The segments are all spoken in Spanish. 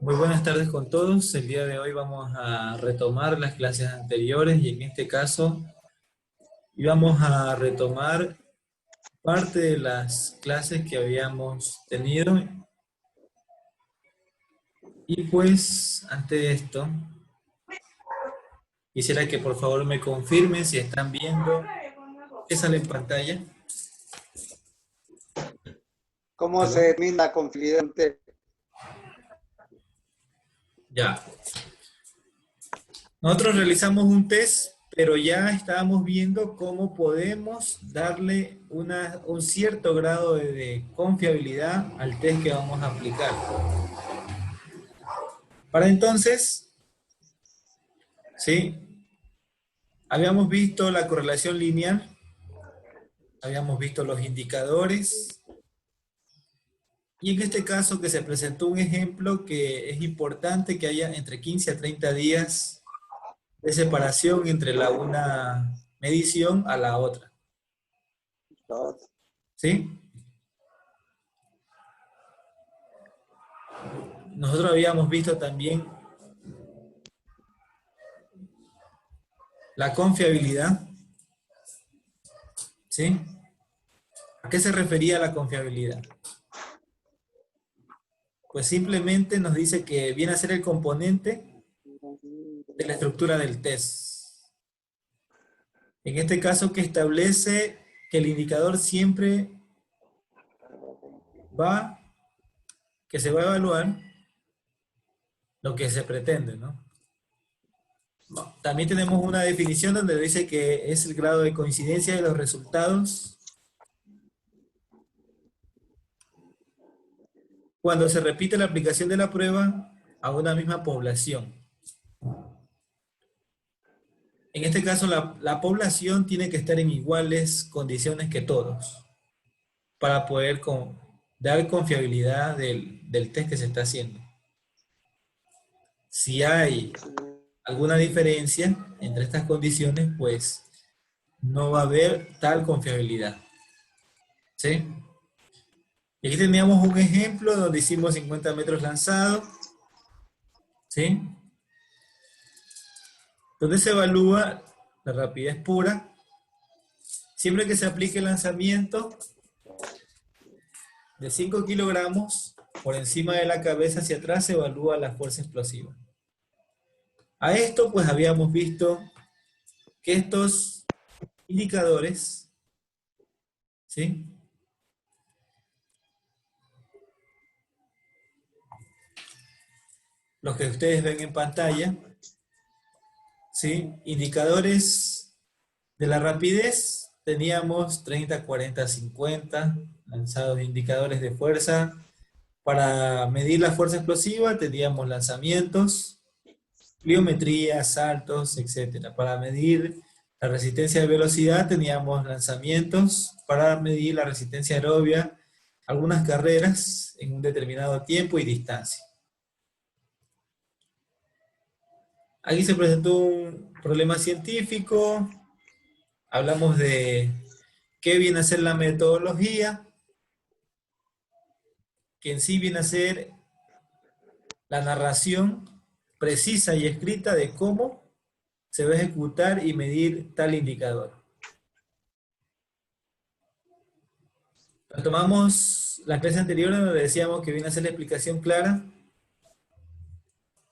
Muy buenas tardes con todos. El día de hoy vamos a retomar las clases anteriores y en este caso íbamos a retomar parte de las clases que habíamos tenido. Y pues, ante esto, quisiera que por favor me confirmen si están viendo qué sale en pantalla. ¿Cómo ¿Aló? se mina confidente? Ya. Nosotros realizamos un test, pero ya estábamos viendo cómo podemos darle un cierto grado de confiabilidad al test que vamos a aplicar. Para entonces, ¿sí? Habíamos visto la correlación lineal, habíamos visto los indicadores, y en este caso que se presentó un ejemplo que es importante que haya entre 15 a 30 días de separación entre una medición a la otra, ¿sí? Nosotros habíamos visto también la confiabilidad, ¿sí? ¿A qué se refería la confiabilidad? Pues simplemente nos dice que viene a ser el componente de la estructura del test. En este caso que establece que el indicador siempre que se va a evaluar lo que se pretende, ¿no? También tenemos una definición donde dice que es el grado de coincidencia de los resultados cuando se repite la aplicación de la prueba a una misma población. En este caso, la población tiene que estar en iguales condiciones que todos para poder dar confiabilidad del test que se está haciendo. Si hay alguna diferencia entre estas condiciones, pues no va a haber tal confiabilidad. ¿Sí? Y aquí teníamos un ejemplo donde hicimos 50 metros lanzados, ¿sí? Donde se evalúa la rapidez pura. Siempre que se aplique el lanzamiento de 5 kilogramos por encima de la cabeza hacia atrás, se evalúa la fuerza explosiva. A esto, pues habíamos visto que estos indicadores, ¿sí? Los que ustedes ven en pantalla, ¿sí? Indicadores de la rapidez, teníamos 30, 40, 50 lanzados de indicadores de fuerza. Para medir la fuerza explosiva teníamos lanzamientos, pliometría, saltos, etc. Para medir la resistencia de velocidad teníamos lanzamientos. Para medir la resistencia aerobia, algunas carreras en un determinado tiempo y distancia. Aquí se presentó un problema científico. Hablamos de qué viene a ser la metodología, que en sí viene a ser la narración precisa y escrita de cómo se va a ejecutar y medir tal indicador. Tomamos la clase anterior donde decíamos que viene a ser la explicación clara,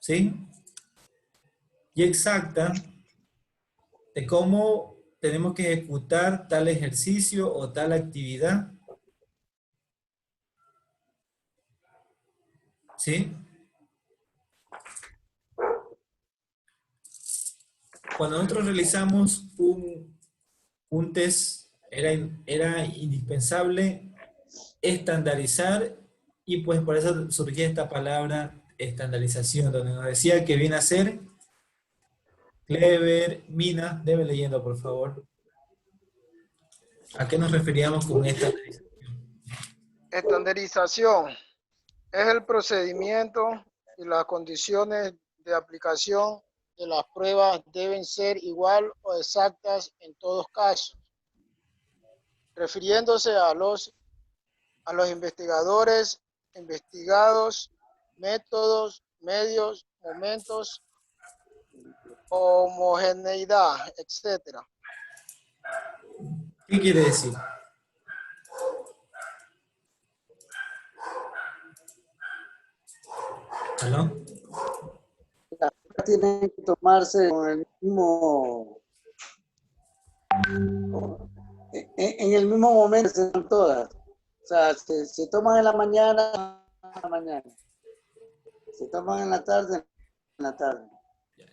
¿sí? Y exacta de cómo tenemos que ejecutar tal ejercicio o tal actividad, ¿sí? Cuando nosotros realizamos un test, era indispensable estandarizar, y pues por eso surgía esta palabra estandarización, donde nos decía que viene a ser Clever, Mina, debe leyendo por favor. ¿A qué nos referíamos con estandarización? Estandarización es el procedimiento y las condiciones de aplicación de las pruebas deben ser igual o exactas en todos casos, refiriéndose a los investigadores, investigados, métodos medios, momentos, homogeneidad, etc. ¿Qué quiere decir? ¿Aló? Las pruebas tienen que tomarse con el mismo, en el mismo momento, se dan todas. O sea, se toman en la mañana, se toman en la tarde.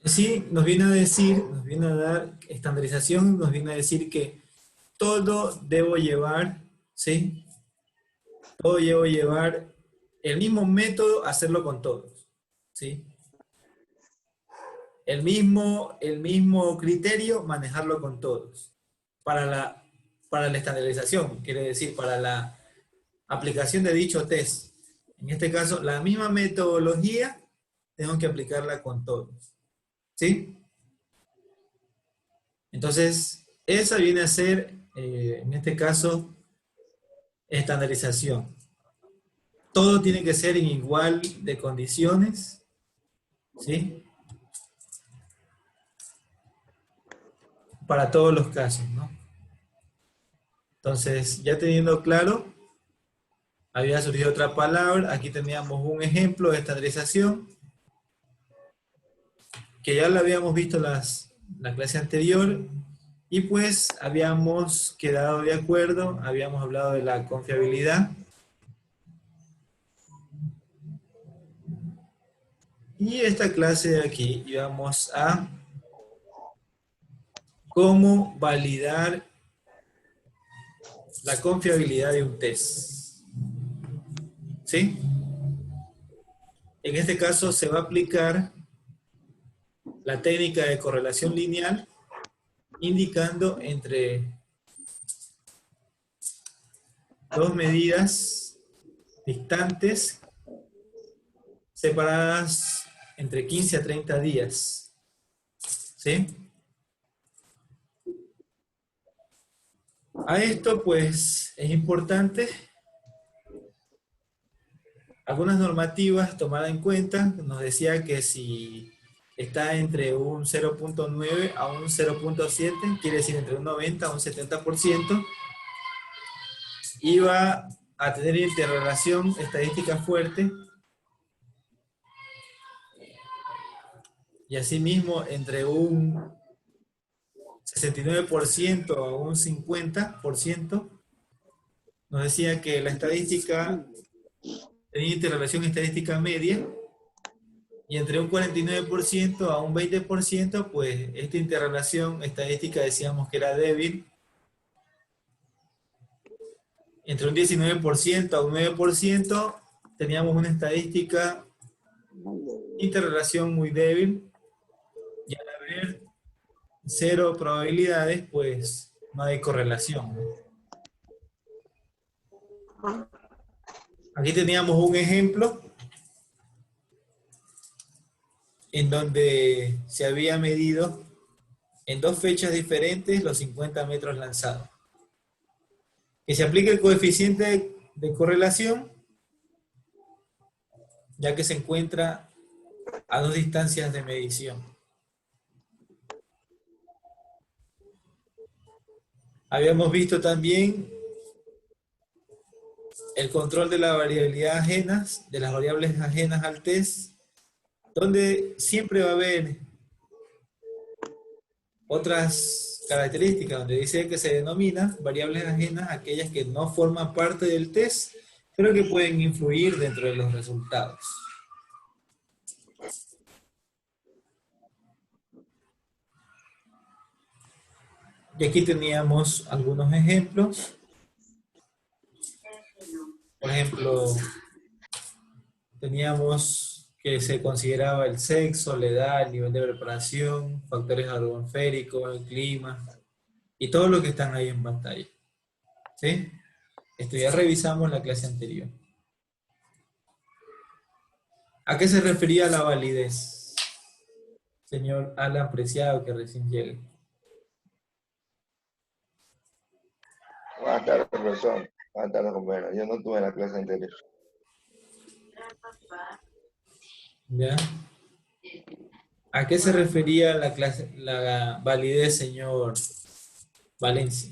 Sí, nos viene a decir, nos viene a dar estandarización, nos viene a decir que todo debo llevar, ¿sí? Todo debo llevar el mismo método, hacerlo con todos, ¿sí? El mismo criterio, manejarlo con todos. Para la estandarización, quiere decir, para la aplicación de dicho test. En este caso, la misma metodología, tengo que aplicarla con todos, ¿sí? Entonces, esa viene a ser, en este caso, estandarización. Todo tiene que ser en igual de condiciones, ¿sí? Para todos los casos, ¿no? Entonces, ya teniendo claro, había surgido otra palabra, aquí teníamos un ejemplo de estandarización, que ya lo habíamos visto en la clase anterior, y pues habíamos quedado de acuerdo, habíamos hablado de la confiabilidad, y esta clase de aquí íbamos a cómo validar la confiabilidad de un test. ¿Sí? En este caso se va a aplicar la técnica de correlación lineal, indicando entre dos medidas distantes separadas entre 15 a 30 días. ¿Sí? A esto, pues, es importante algunas normativas tomadas en cuenta. Nos decía que si está entre un 0.9 a un 0.7, quiere decir entre un 90 a un 70%, iba a tener interrelación estadística fuerte, y asimismo entre un 69% a un 50%, nos decía que la estadística tenía interrelación estadística media, y entre un 49% a un 20%, pues esta interrelación estadística decíamos que era débil. Entre un 19% a un 9% teníamos una estadística interrelación muy débil, y al haber cero probabilidades, pues no hay correlación, ¿no? Aquí teníamos un ejemplo en donde se había medido en dos fechas diferentes los 50 metros lanzados. Que se aplique el coeficiente de correlación, ya que se encuentra a dos distancias de medición. Habíamos visto también el control de la variabilidad ajenas, de las variables ajenas al test, donde siempre va a haber otras características, donde dice que se denominan variables ajenas aquellas que no forman parte del test, pero que pueden influir dentro de los resultados. Y aquí teníamos algunos ejemplos. Por ejemplo, teníamos que se consideraba el sexo, la edad, el nivel de preparación, factores atmosféricos, el clima, y todo lo que están ahí en pantalla. ¿Sí? Esto ya revisamos la clase anterior. ¿A qué se refería la validez, señor Alan Preciado, que recién llega? Buenas tardes, profesor. Buenas tardes, compañero. Yo no tuve la clase anterior. ¿Ya? ¿A qué se refería la validez, señor Valencia?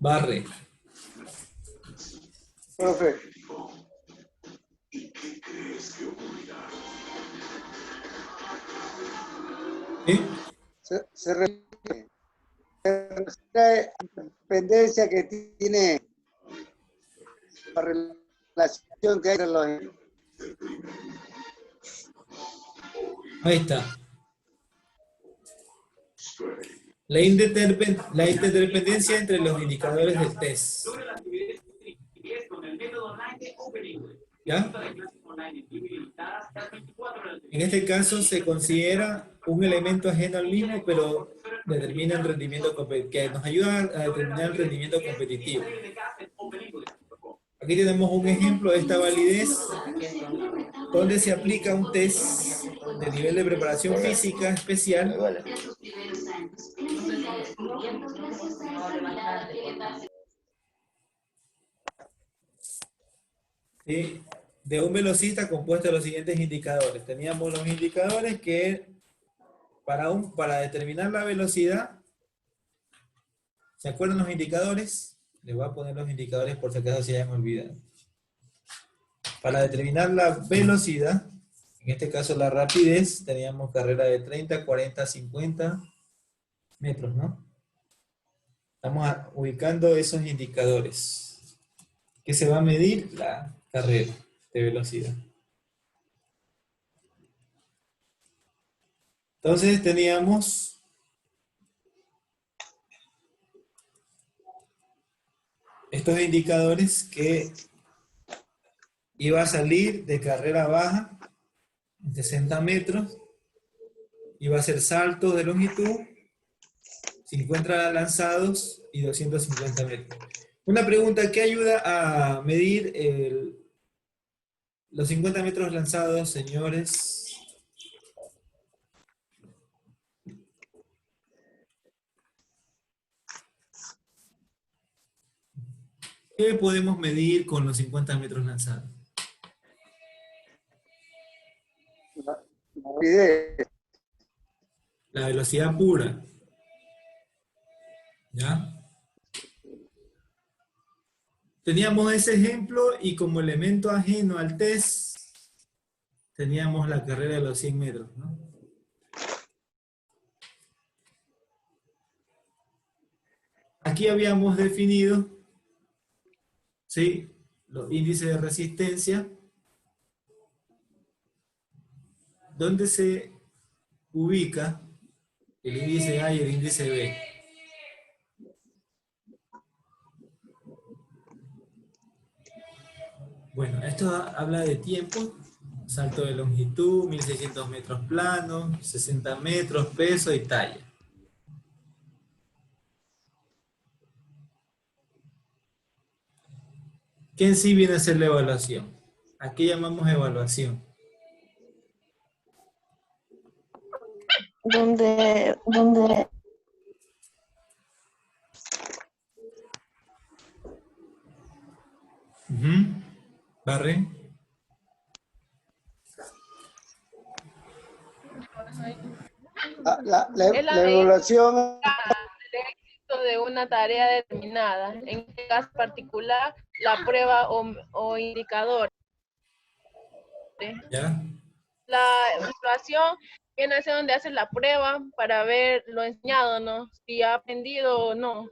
Barre. Profe, ¿Sí? se refiere a la dependencia que tiene la relación que hay entre los... Ahí está. La interdependencia entre los indicadores del test. ¿Ya? En este caso se considera un elemento ajeno al mismo, pero determina el rendimiento que nos ayuda a determinar el rendimiento competitivo. Aquí tenemos un ejemplo de esta validez donde se aplica un test de nivel de preparación física especial Vale. ¿sí? De un velocista compuesto de los siguientes indicadores. Teníamos los indicadores que para determinar la velocidad, ¿se acuerdan los indicadores? Les voy a poner los indicadores por si acaso se hayan olvidado. Para determinar la velocidad, en este caso la rapidez, teníamos carrera de 30, 40, 50 metros, ¿no? Estamos ubicando esos indicadores. ¿Qué se va a medir? La carrera de velocidad. Entonces teníamos estos indicadores que iba a salir de carrera baja, 60 metros, iba a hacer saltos de longitud, 50 lanzados y 250 metros. Una pregunta, ¿qué ayuda a medir los 50 metros lanzados, señores? ¿Qué podemos medir con los 50 metros lanzados? La rapidez. La velocidad pura. ¿Ya? Teníamos ese ejemplo y como elemento ajeno al test, teníamos la carrera de los 100 metros, ¿no? Aquí habíamos definido, ¿sí?, los índices de resistencia, donde se ubica el índice A y el índice B. Bueno, esto habla de tiempo, salto de longitud, 1600 metros plano, 60 metros, peso y talla. ¿Qué en sí viene a ser la evaluación? ¿A qué llamamos evaluación? Donde Barre. es la La evaluación, del éxito de una tarea determinada, en este caso particular, la prueba o indicador. ¿Ya? La evaluación viene a ser donde haces la prueba para ver lo enseñado, ¿no? Si ha aprendido o no.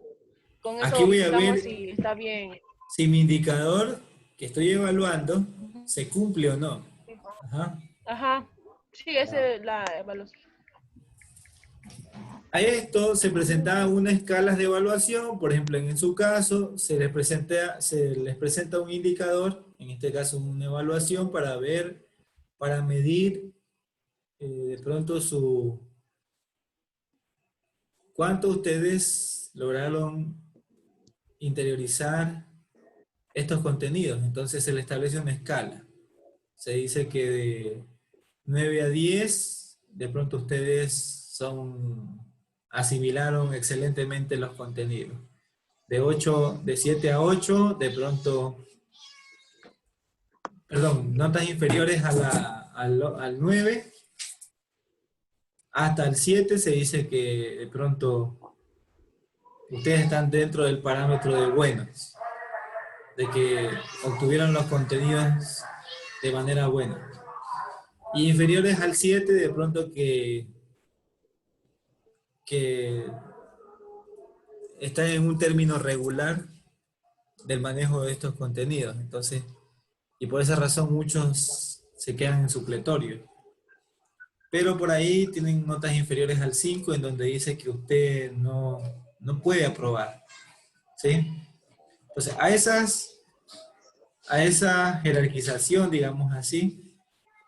Con eso Aquí voy a buscamos ver si está bien. si mi indicador que estoy evaluando se cumple o no. Ajá. Ajá. Sí, esa es la evaluación. A esto se presentaban unas escalas de evaluación, por ejemplo, en su caso, se les presenta un indicador, en este caso una evaluación, para medir de pronto cuánto ustedes lograron interiorizar estos contenidos. Entonces se le establece una escala. Se dice que de 9 a 10, de pronto ustedes asimilaron excelentemente los contenidos. de 7 a 8, de pronto, perdón, notas inferiores al 9, hasta el 7 se dice que de pronto ustedes están dentro del parámetro de buenos, de que obtuvieron los contenidos de manera buena. Y inferiores al 7, de pronto que están en un término regular del manejo de estos contenidos. Entonces, y por esa razón muchos se quedan en supletorio. Pero por ahí tienen notas inferiores al 5, en donde dice que usted no puede aprobar. ¿Sí? Entonces, a esa jerarquización, digamos así,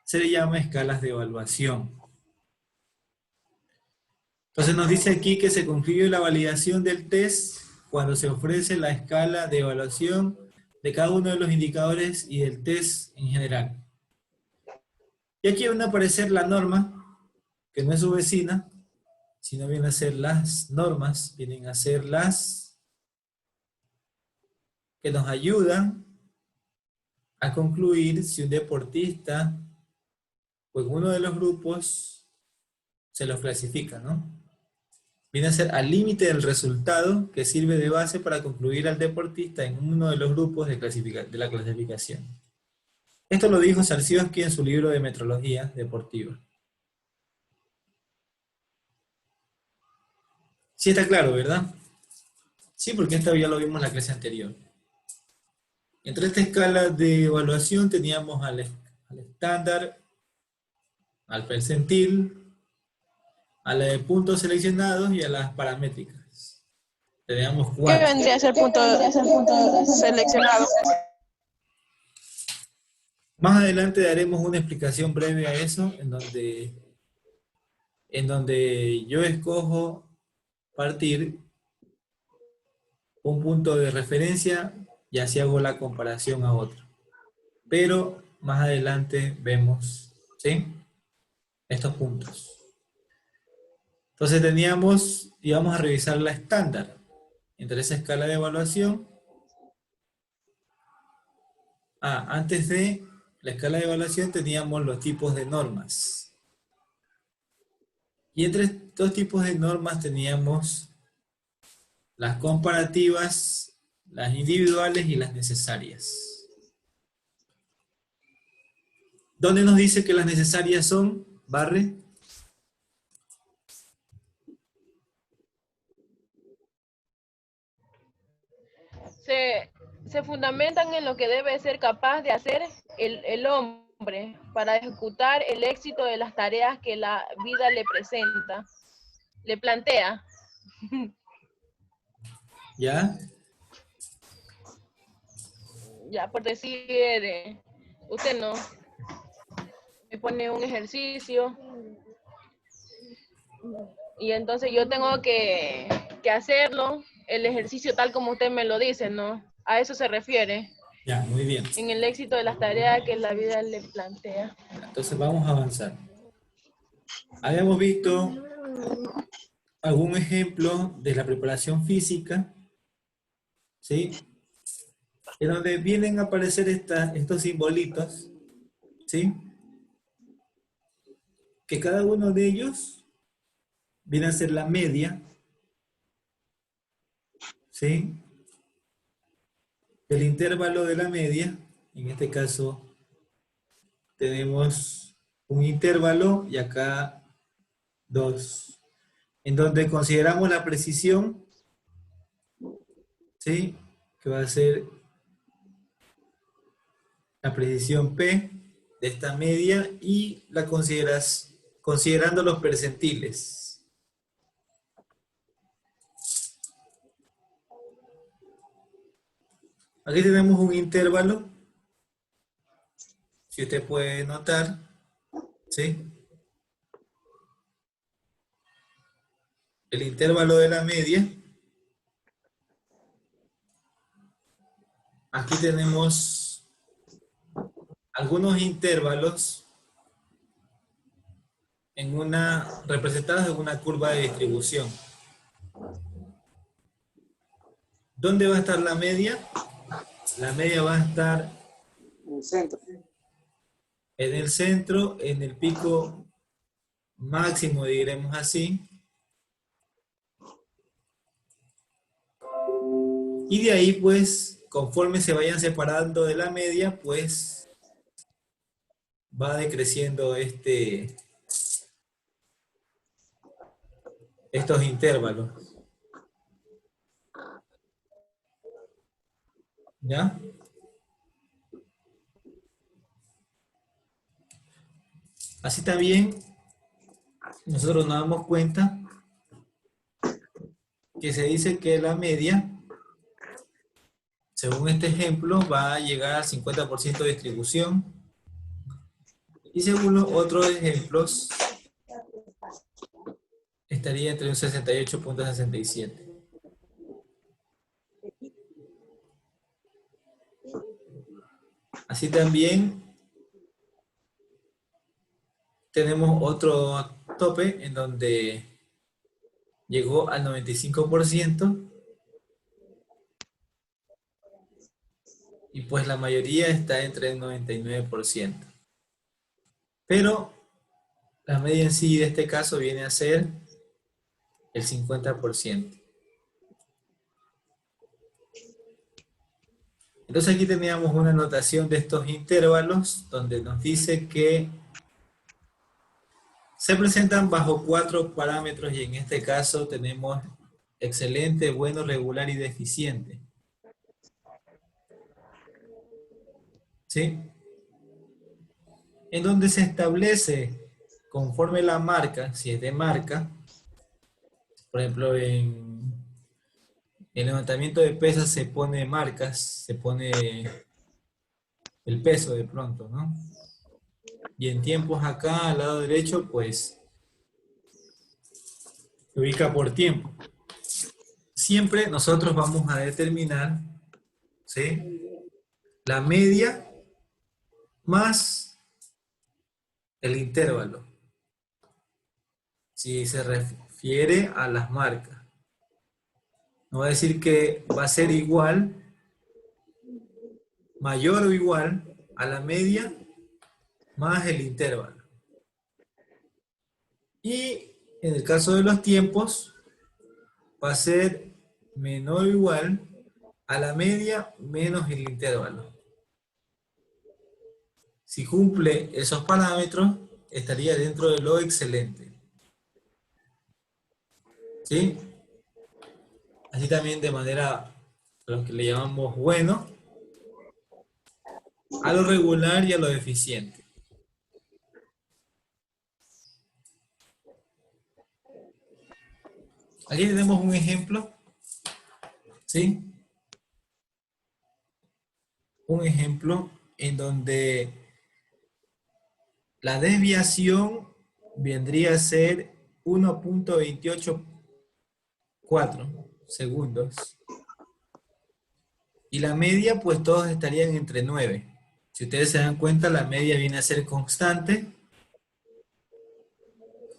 se le llama escalas de evaluación. Entonces nos dice aquí que se concluye la validación del test cuando se ofrece la escala de evaluación de cada uno de los indicadores y del test en general. Y aquí van a aparecer la norma, que no es su vecina, sino vienen a ser las normas, vienen a ser las que nos ayudan a concluir si un deportista o en uno de los grupos se los clasifica, ¿no? Viene a ser al límite del resultado que sirve de base para concluir al deportista en uno de los grupos de la clasificación. Esto lo dijo Sarsiowski en su libro de metrología deportiva. Sí está claro, ¿verdad? Sí, porque esto ya lo vimos en la clase anterior. Entre esta escala de evaluación teníamos al estándar, al percentil, a la de puntos seleccionados y a las paramétricas. Teníamos ¿Qué 4. vendría a ser punto seleccionado? Más adelante daremos una explicación breve a eso, en donde yo escojo partir un punto de referencia y así hago la comparación a otro. Pero más adelante vemos, ¿sí?, estos puntos. Entonces teníamos, íbamos a revisar la estándar. Entre esa escala de evaluación, antes de la escala de evaluación teníamos los tipos de normas. Y entre estos tipos de normas teníamos las comparativas, las individuales y las necesarias. ¿Dónde nos dice que las necesarias son, Barre? Se fundamentan en lo que debe ser capaz de hacer el hombre para ejecutar el éxito de las tareas que la vida le presenta, le plantea. ¿Ya? Ya por decir, usted no me pone un ejercicio y entonces yo tengo que hacerlo, el ejercicio tal como usted me lo dice, ¿no? A eso se refiere. Ya, muy bien. En el éxito de las tareas que la vida le plantea. Entonces vamos a avanzar. Habíamos visto algún ejemplo de la preparación física, ¿sí?, en donde vienen a aparecer estos simbolitos, ¿sí?, que cada uno de ellos viene a ser la media, ¿sí?, el intervalo de la media. En este caso tenemos un intervalo y acá 2, en donde consideramos la precisión, ¿sí?, que va a ser la precisión P de esta media y la considerando los percentiles. Aquí tenemos un intervalo, si usted puede notar, ¿sí?, el intervalo de la media. Aquí tenemos algunos intervalos representados en una curva de distribución. ¿Dónde va a estar la media? La media va a estar En el centro. en el centro, en el pico máximo, diremos así. Y de ahí, pues, conforme se vayan separando de la media, pues, va decreciendo estos intervalos. ¿Ya? Así también, nosotros nos damos cuenta que se dice que la media, según este ejemplo, va a llegar al 50% de distribución. Y según los otros ejemplos, estaría entre un 68.67. Así también tenemos otro tope en donde llegó al 95% y pues la mayoría está entre el 99%. Pero la media en sí de este caso viene a ser el 50%. Entonces aquí teníamos una anotación de estos intervalos donde nos dice que se presentan bajo 4 parámetros y en este caso tenemos excelente, bueno, regular y deficiente. ¿Sí? En donde se establece conforme la marca, si es de marca, por ejemplo en el levantamiento de pesas se pone marcas, se pone el peso de pronto, ¿no? Y en tiempos acá al lado derecho, pues se ubica por tiempo. Siempre nosotros vamos a determinar, ¿sí?, la media más el intervalo, si se refiere a las marcas. No va a decir que va a ser igual, mayor o igual a la media más el intervalo. Y en el caso de los tiempos, va a ser menor o igual a la media menos el intervalo. Si cumple esos parámetros, estaría dentro de lo excelente. ¿Sí? Así también de manera, lo que le llamamos bueno, a lo regular y a lo deficiente. Aquí tenemos un ejemplo, ¿sí? Un ejemplo en donde la desviación vendría a ser 1.284 segundos. Y la media, pues todos estarían entre 9. Si ustedes se dan cuenta, la media viene a ser constante.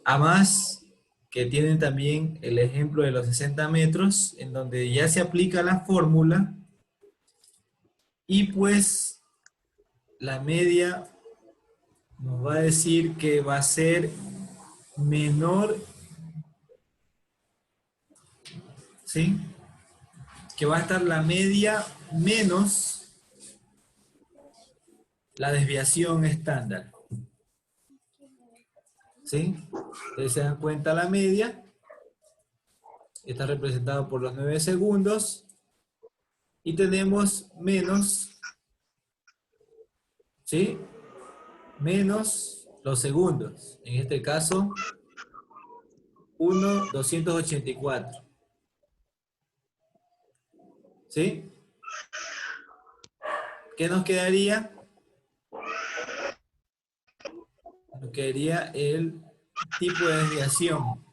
A más que tienen también el ejemplo de los 60 metros, en donde ya se aplica la fórmula. Y pues la media nos va a decir que va a ser menor, ¿sí?, que va a estar la media menos la desviación estándar. ¿Sí? Ustedes se dan cuenta, la media está representada por los 9 segundos y tenemos menos, ¿sí?, menos los segundos. En este caso, 1.284. ¿Sí? ¿Qué nos quedaría? Nos quedaría el tipo de desviación.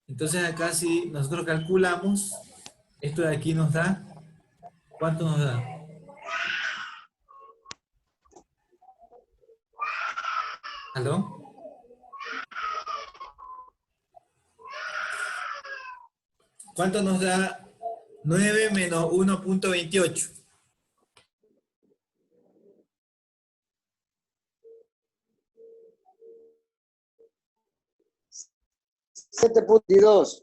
Entonces acá si nosotros calculamos, esto de aquí nos da, ¿cuánto nos da? ¿Aló? ¿Cuánto nos da 9 menos 1.28? $7.2.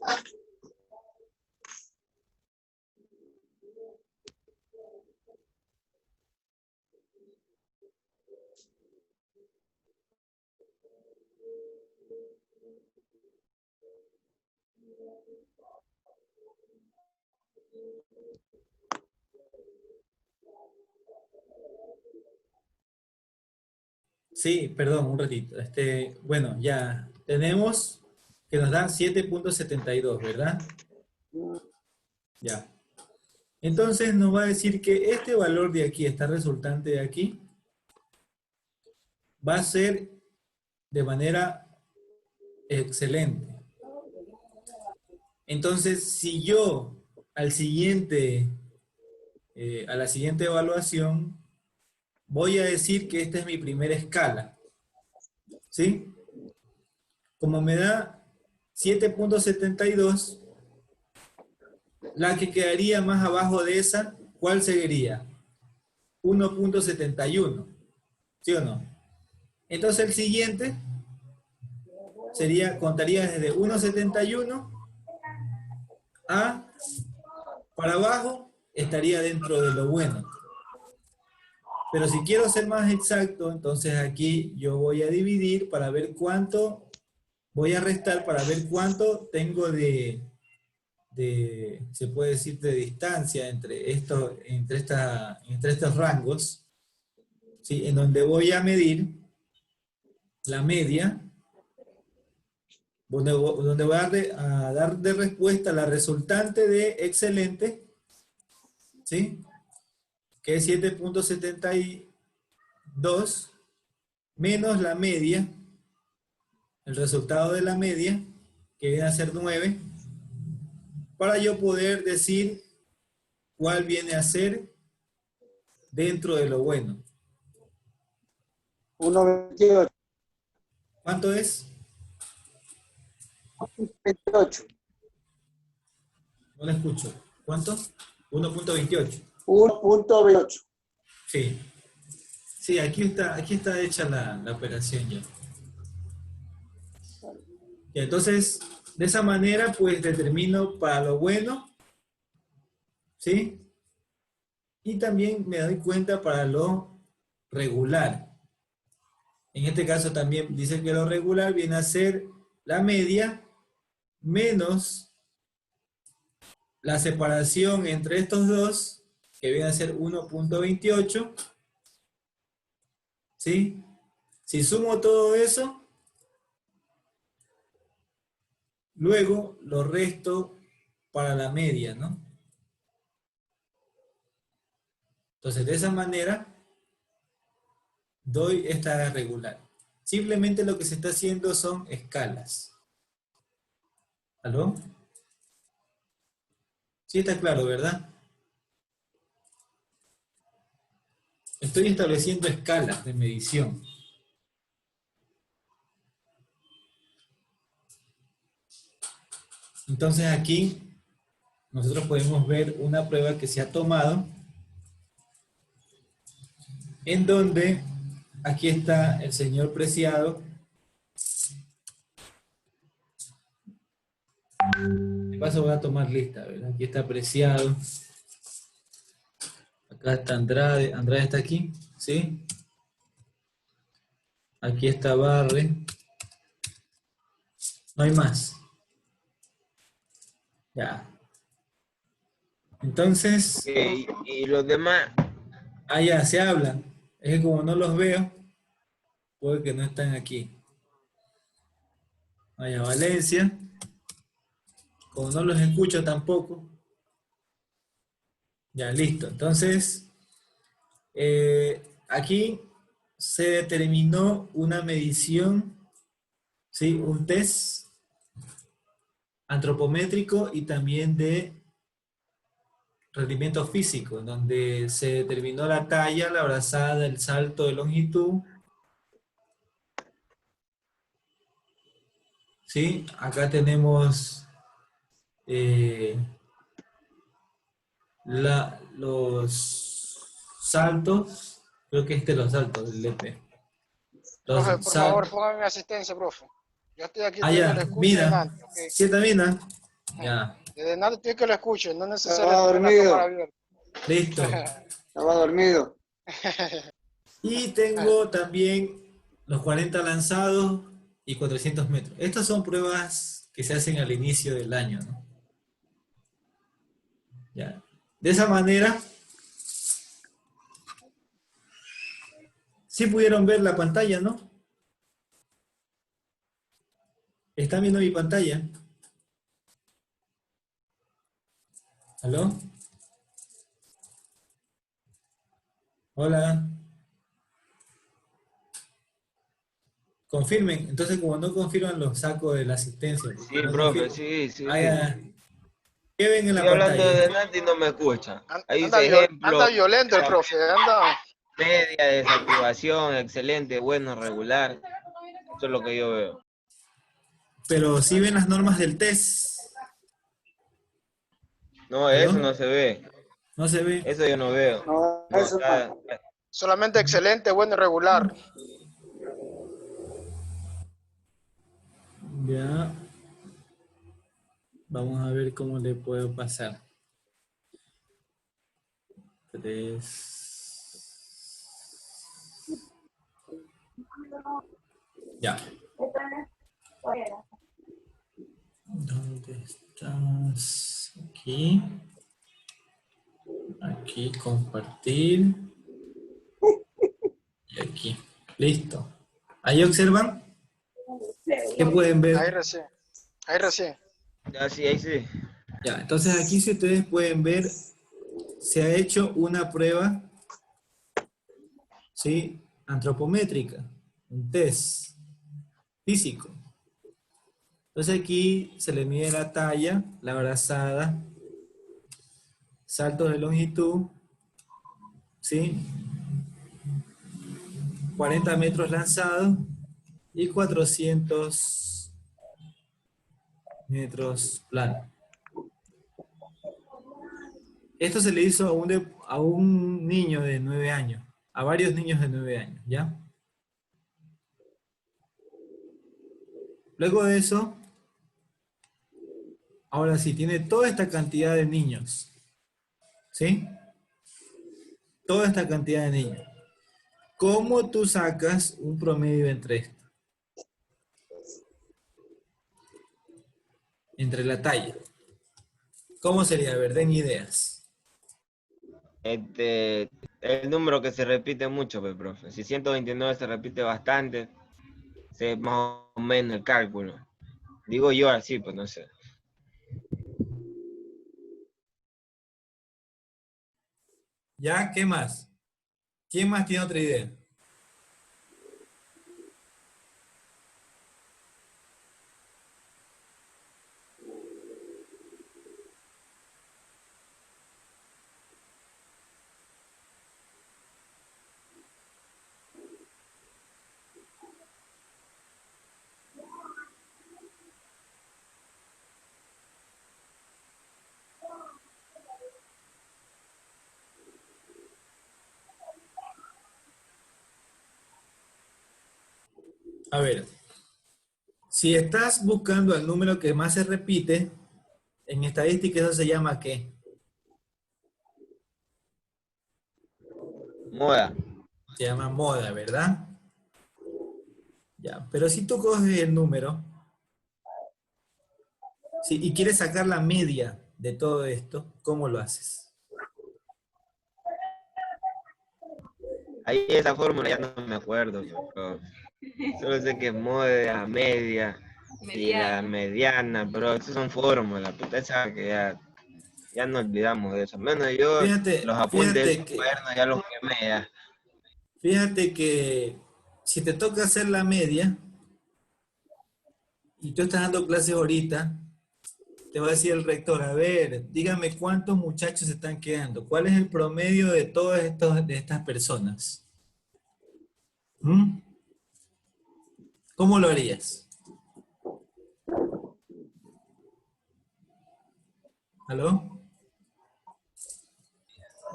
Sí, perdón, un ratito. Bueno, ya tenemos que nos dan 7.72, ¿verdad? Ya. Entonces nos va a decir que este valor de aquí, esta resultante de aquí, va a ser de manera excelente. Entonces, si yo al a la siguiente evaluación, voy a decir que esta es mi primera escala, ¿sí? Como me da 7.72, la que quedaría más abajo de esa, ¿cuál sería? 1.71, ¿sí o no? Entonces el siguiente contaría desde 1.71 a para abajo, estaría dentro de lo bueno. Pero si quiero ser más exacto, entonces aquí yo voy a dividir para ver cuánto, voy a restar para ver cuánto tengo se puede decir, de distancia entre estos rangos, ¿sí? En donde voy a medir la media, donde voy a dar de respuesta la resultante de excelente, ¿sí? Que es 7.72 menos la media, el resultado de la media, que viene a ser 9, para yo poder decir cuál viene a ser dentro de lo bueno. 1.28. ¿Cuánto es? 28. No lo escucho. ¿Cuánto? 1.28. 1.28. Sí. Sí, aquí está hecha la operación ya. Y entonces, de esa manera, pues determino para lo bueno, ¿sí? Y también me doy cuenta para lo regular. En este caso también dice que lo regular viene a ser la media menos la separación entre estos dos, que viene a ser 1.28, ¿sí? Si sumo todo eso, luego lo resto para la media, ¿no? Entonces, de esa manera, doy esta regular. Simplemente lo que se está haciendo son escalas. ¿Aló? Sí está claro, ¿verdad? Estoy estableciendo escalas de medición. Entonces aquí nosotros podemos ver una prueba que se ha tomado en donde aquí está el señor Preciado. De paso voy a tomar lista, ¿verdad? Aquí está Preciado. Acá está Andrade. Andrade está aquí, ¿sí? Aquí está Barre. No hay más. Ya. Entonces, Y los demás, ya se hablan. Es que como no los veo, puede que no están aquí. Vaya Valencia. Como no los escucho tampoco. Ya, listo. Entonces, aquí se determinó una medición, ¿sí? Un test antropométrico y también de rendimiento físico, en donde se determinó la talla, la brazada, el salto de longitud. ¿Sí? Acá tenemos eh, los saltos, creo que los saltos del LP. Los Profe, por favor, saltos. póngame asistencia, profe. Yo estoy aquí, Ah, estoy que lo ya, escucho de mira. Nante, ¿ok? ¿Sí está bien? Ah? Ya, Desde Nante estoy que lo escucho, no es necesario Estaba tener la cámara dormido, abierta. listo. estaba dormido. Y tengo también los 40 lanzados y 400 metros. Estas son pruebas que se hacen al inicio del año, ¿no? Ya. De esa manera, sí pudieron ver la pantalla, ¿no? ¿Están viendo mi pantalla? ¿Aló? Hola. Confirmen. Entonces, como no confirman, los saco de la asistencia. Porque Sí, no profe, confirman. sí, sí, Ah, sí. ya. ¿Qué ven en la Estoy hablando pantalla? de Nati y no me escucha. Ahí Anda, dice ejemplo, anda violento el profe, anda. media, desactivación, excelente, bueno, regular. Eso es lo que yo veo. Pero sí ven las normas del test. No, eso ¿Aló? no se ve. No se ve. Eso yo no veo. No, No, eso no. Solamente excelente, bueno y regular. Ya. Vamos a ver cómo le puedo pasar. 3. Ya. ¿Dónde estás? Aquí. Aquí, compartir. Y aquí. Listo. ¿Ahí observan? ¿Qué pueden Ahí ver? recién, ahí recién. ya sí, ahí sí. Ya, entonces aquí si ustedes pueden ver, se ha hecho una prueba, ¿sí? Antropométrica, un test físico. Entonces aquí se le mide la talla, la brazada, saltos de longitud, ¿sí? 40 metros lanzados y 400 metros plano. Esto se le hizo a un niño de 9 años, a varios niños de 9 años, ¿ya? Luego de eso, ahora sí, tiene toda esta cantidad de niños, ¿sí? Toda esta cantidad de niños. ¿Cómo tú sacas un promedio entre esto? Entre la talla. ¿Cómo sería? A ver, den ideas. El número que se repite mucho, pues, profe. Si 129 se repite bastante, sé más o menos el cálculo. Digo yo así, pues no sé. ¿Ya? ¿Qué más? ¿Quién más tiene otra idea? A ver, si estás buscando el número que más se repite, en estadística eso se llama ¿qué? Moda. Se llama moda, ¿verdad? Ya, pero si tú coges el número, sí, y quieres sacar la media de todo esto, ¿cómo lo haces? Ahí esa fórmula ya no me acuerdo, pero solo sé que es moda, media y la mediana, pero esas son fórmulas, puta, esa que ya no olvidamos de eso. Menos yo, Fíjate, los apuntes de fíjate ese que, cuaderno ya los quemé ya. fíjate que si te toca hacer la media y tú estás dando clases ahorita, te va a decir el rector, a ver, dígame cuántos muchachos se están quedando, cuál es el promedio de todas de estas personas. ¿Mm? ¿Cómo lo harías? ¿Aló?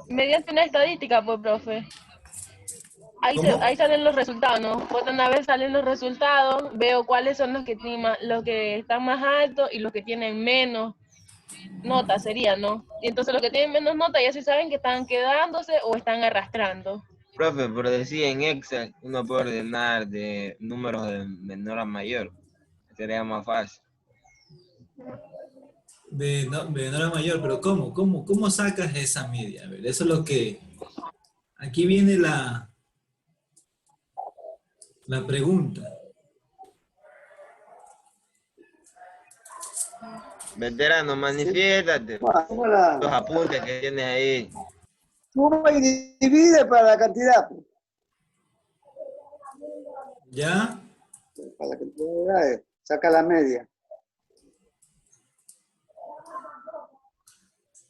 Mediante una estadística, pues, profe. ¿Cómo? Ahí salen los resultados, ¿no? Pues una vez salen los resultados, veo cuáles son los que tienen los que están más altos y los que tienen menos nota sería, ¿no? Y entonces los que tienen menos nota ya se saben que están quedándose o están arrastrando. Profe, pero decía en Excel uno puede ordenar de números de menor a mayor. Sería más fácil. De menor a mayor, pero ¿Cómo sacas esa media? A ver, eso es lo que... Aquí viene la pregunta. Veterano, manifiéstate. ¿Cómo la Los apuntes que tienes ahí. suma y divide para la cantidad? ¿Ya? Para la cantidad de edades. Saca la media.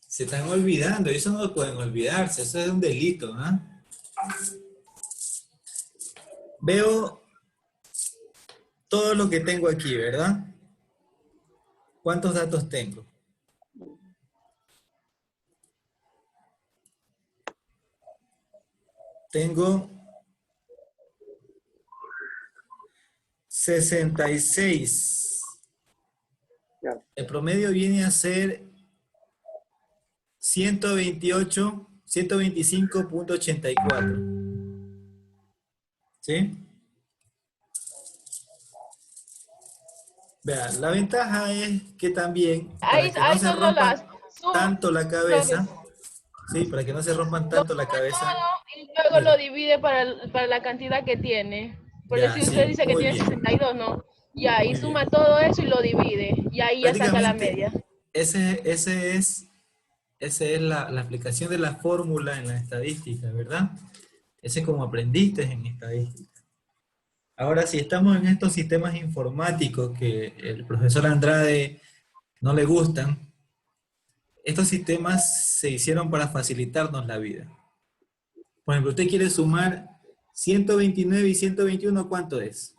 Se están olvidando, eso no pueden olvidarse, eso es un delito, ¿ah? Veo todo lo que tengo aquí, ¿verdad? ¿Cuántos datos tengo? Tengo 66. Ya. El promedio viene a ser 125.84. ¿Sí? Vean, la ventaja es que también, para que no Ahí se solo las rompan suma, tanto la cabeza, ¿sí? Para que no se rompan lo tanto la suma cabeza. todo y luego Mire, lo divide para la cantidad que tiene. Por ya, decir, usted sí, dice que muy tiene bien, 62, ¿no? Y ahí muy suma bien. todo eso y lo divide. Y ahí ya saca la Prácticamente, media. esa es la aplicación de la fórmula en la estadística, ¿verdad? Ese es como aprendiste en estadística. Ahora, si estamos en estos sistemas informáticos que el profesor Andrade no le gustan, estos sistemas se hicieron para facilitarnos la vida. Por ejemplo, usted quiere sumar 129 y 121, ¿cuánto es?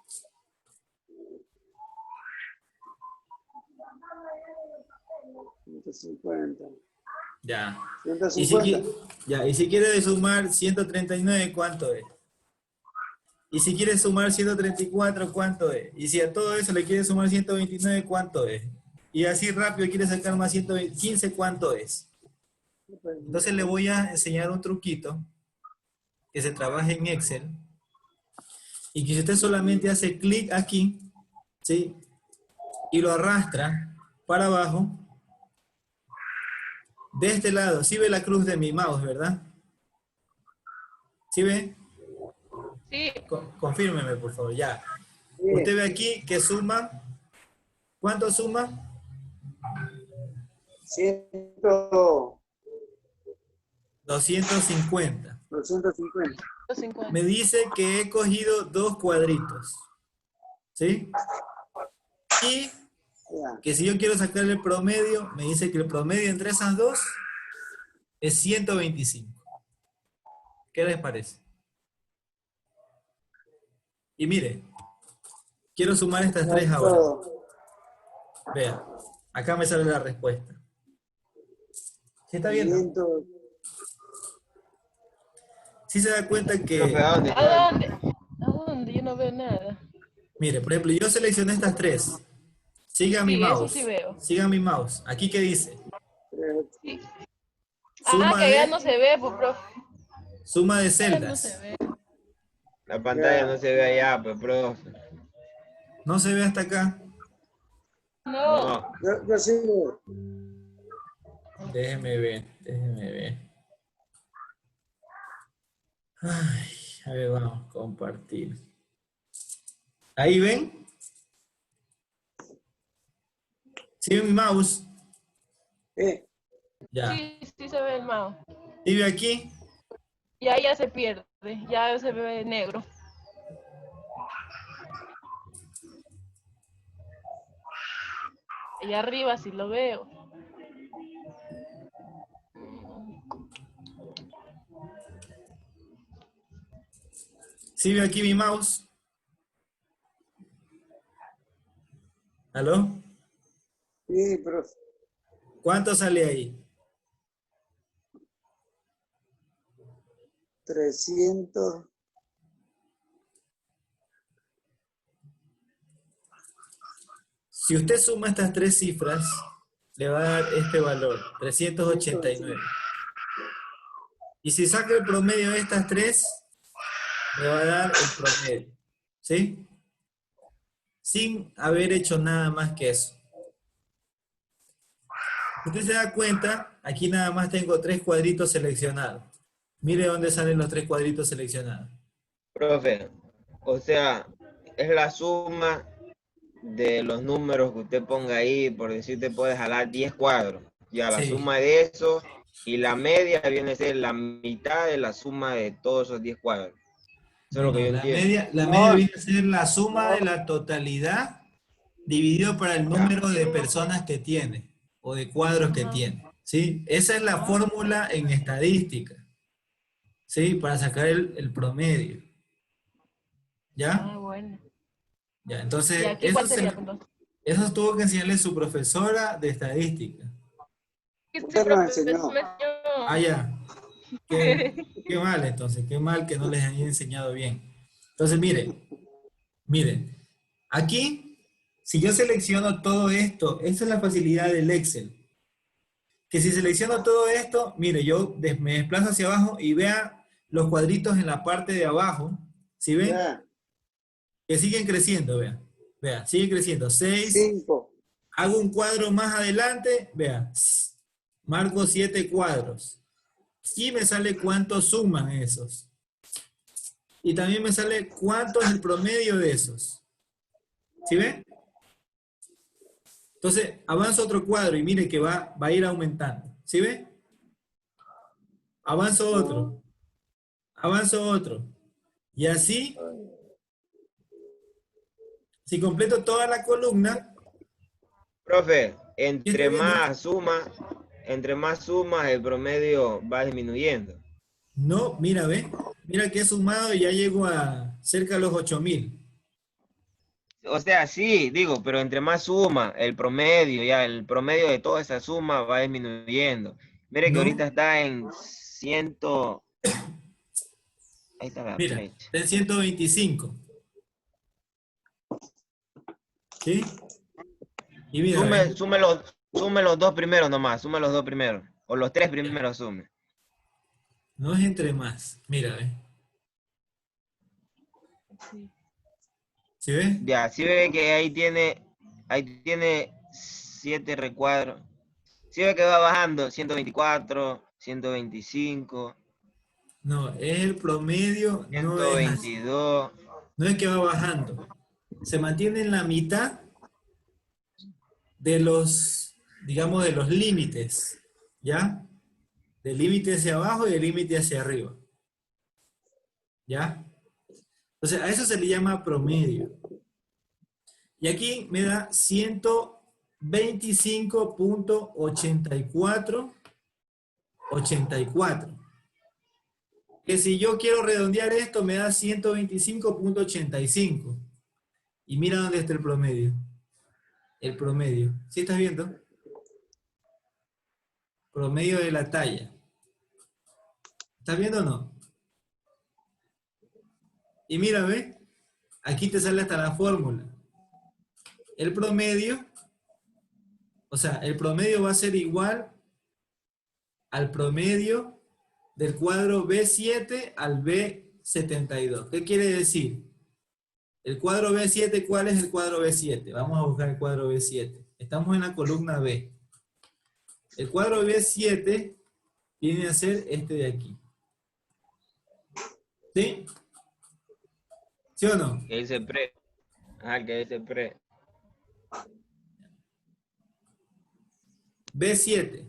150. Ya. 150. Y si quiere sumar 139, ¿cuánto es? Y si quiere sumar 134, ¿cuánto es? Y si a todo eso le quiere sumar 129, ¿cuánto es? Y así rápido quiere sacar más 115, ¿cuánto es? Entonces le voy a enseñar un truquito que se trabaja en Excel y que si usted solamente hace clic aquí, ¿sí? Y lo arrastra para abajo, de este lado, ¿sí ve la cruz de mi mouse, verdad? ¿Sí ve? Sí, Confírmeme, por favor, ya. Sí. Usted ve aquí que suma, ¿cuánto suma? 100, 250. 250. 50. Me dice que he cogido dos cuadritos, ¿sí? Y Ya. que si yo quiero sacar el promedio, me dice que el promedio entre esas dos es 125. ¿Qué les parece? Y mire, quiero sumar estas tres ahora. Todo. Vean, acá me sale la respuesta. ¿Sí está viendo? 500. Sí se da cuenta Profe, que, ¿a dónde? ¿A dónde? ¿A dónde? Yo no veo nada. mire, por ejemplo, yo seleccioné estas tres. Siga mi Sí, eso sí mouse. veo. Siga mi mouse. Aquí que dice, Sí. suma Que ya de, no se ve, pues, profe. suma de Ya no se celdas. ve. La pantalla Ya. no se ve allá, pues, profe. No se ve hasta acá. No. No. Yo sigo. Déjeme ver, déjeme ver. Ay, a ver, vamos a compartir. ¿Ahí ven? ¿Sí ven mi mouse? Ya. Sí, sí se ve el mouse. ¿Sí ve aquí? Y ahí ya se pierde. Ya se ve negro. Allá arriba sí lo veo. ¿Sí ve aquí mi mouse? ¿Aló? Sí, profe. ¿Cuánto sale ahí? 300. Si usted suma estas tres cifras, le va a dar este valor, 389. Y si saca el promedio de estas tres, le va a dar el promedio. ¿Sí? Sin haber hecho nada más que eso. Usted se da cuenta, aquí nada más tengo 3 cuadritos seleccionados. Mire dónde salen los 3 cuadritos seleccionados. Profe, o sea, es la suma de los números que usted ponga ahí, por decirte puede jalar 10 cuadros. Ya la Sí. suma de eso y la media viene a ser la mitad de la suma de todos esos 10 cuadros. Eso es lo que yo La entiendo. media viene a ser la suma de la totalidad dividido por el número de personas que tiene o de cuadros que tiene. ¿Sí? Esa es la fórmula en estadística. ¿Sí? Para sacar el promedio. ¿Ya? Ah, bueno. Ya, ¿Y entonces, aquí cuál sería, entonces? eso tuvo que enseñarle su profesora de estadística. Usted nos enseñó. Ah, ya. Qué mal, entonces. Qué mal que no les haya enseñado bien. Entonces, miren. Aquí, si yo selecciono todo esto, esa es la facilidad del Excel. Que si selecciono todo esto, mire, yo me desplazo hacia abajo y vea los cuadritos en la parte de abajo. ¿Sí ven? Ya, Que siguen creciendo, vean, siguen creciendo. 6, 5. hago un cuadro más adelante, vean, marco 7 cuadros. Y me sale cuántos suman esos. Y también me sale cuánto es el promedio de esos. ¿Sí ven? Entonces, avanzo otro cuadro y mire que va a ir aumentando. ¿Sí ven? Avanzo otro. Avanzo otro. Y así, si completo toda la columna, Profe, ¿qué está viendo? entre más sumas, el promedio va disminuyendo. No, mira, ve. Mira que he sumado y ya llego a cerca de los 8.000. O sea, sí, digo, pero entre más suma, el promedio de toda esa suma va disminuyendo. Mire que No, ahorita está en 100, ahí está la mira, flecha. está en 125. ¿Sí? Y mira, ve, Sume los dos primeros nomás, sume los dos primeros. O los tres primeros sume. no es entre más. Mira, ve. ¿Sí ve? Ya, sí ve que ahí tiene 7 recuadros. Sí ve que va bajando, 124, 125, No, es el promedio, no es así. 122. No es que va bajando. Se mantiene en la mitad de los, digamos, de los límites. ¿Ya? Del límite hacia abajo y del límite hacia arriba. ¿Ya? Entonces, a eso se le llama promedio. Y aquí me da 125.84. Que si yo quiero redondear esto, me da 125.85. Y mira dónde está el promedio. El promedio. ¿Sí estás viendo? Promedio de la talla. ¿Estás viendo o no? Y mira, ve. Aquí te sale hasta la fórmula. El promedio, o sea, el promedio va a ser igual al promedio del cuadro B7 al B72. ¿Qué quiere decir? El cuadro B7, ¿cuál es el cuadro B7? Vamos a buscar el cuadro B7. Estamos en la columna B. El cuadro B7 viene a ser este de aquí. ¿Sí? ¿Sí o no? Que dice pre. Ajá, que dice pre. B7.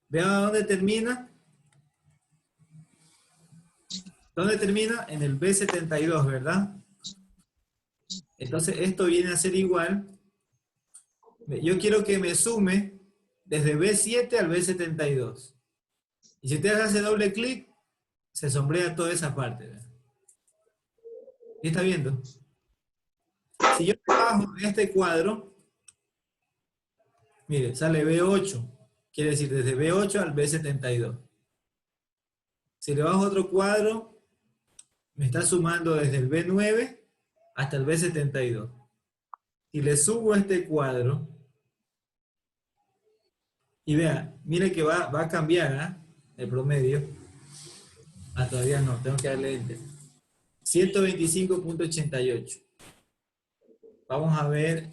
Vean a dónde termina. ¿Dónde termina? En el B72, ¿verdad? Entonces esto viene a ser igual. Yo quiero que me sume desde B7 al B72. Y si usted hace doble clic, se sombrea toda esa parte. ¿Verdad? ¿Sí está viendo? Si yo trabajo en este cuadro, Mire, sale B8. Quiere decir desde B8 al B72. Si le bajo otro cuadro, me está sumando desde el B9 hasta el B72. Si le subo este cuadro, y vea, mire que va a cambiar, ¿eh? El promedio. Ah, todavía no, tengo que darle enter. 125.88. Vamos a ver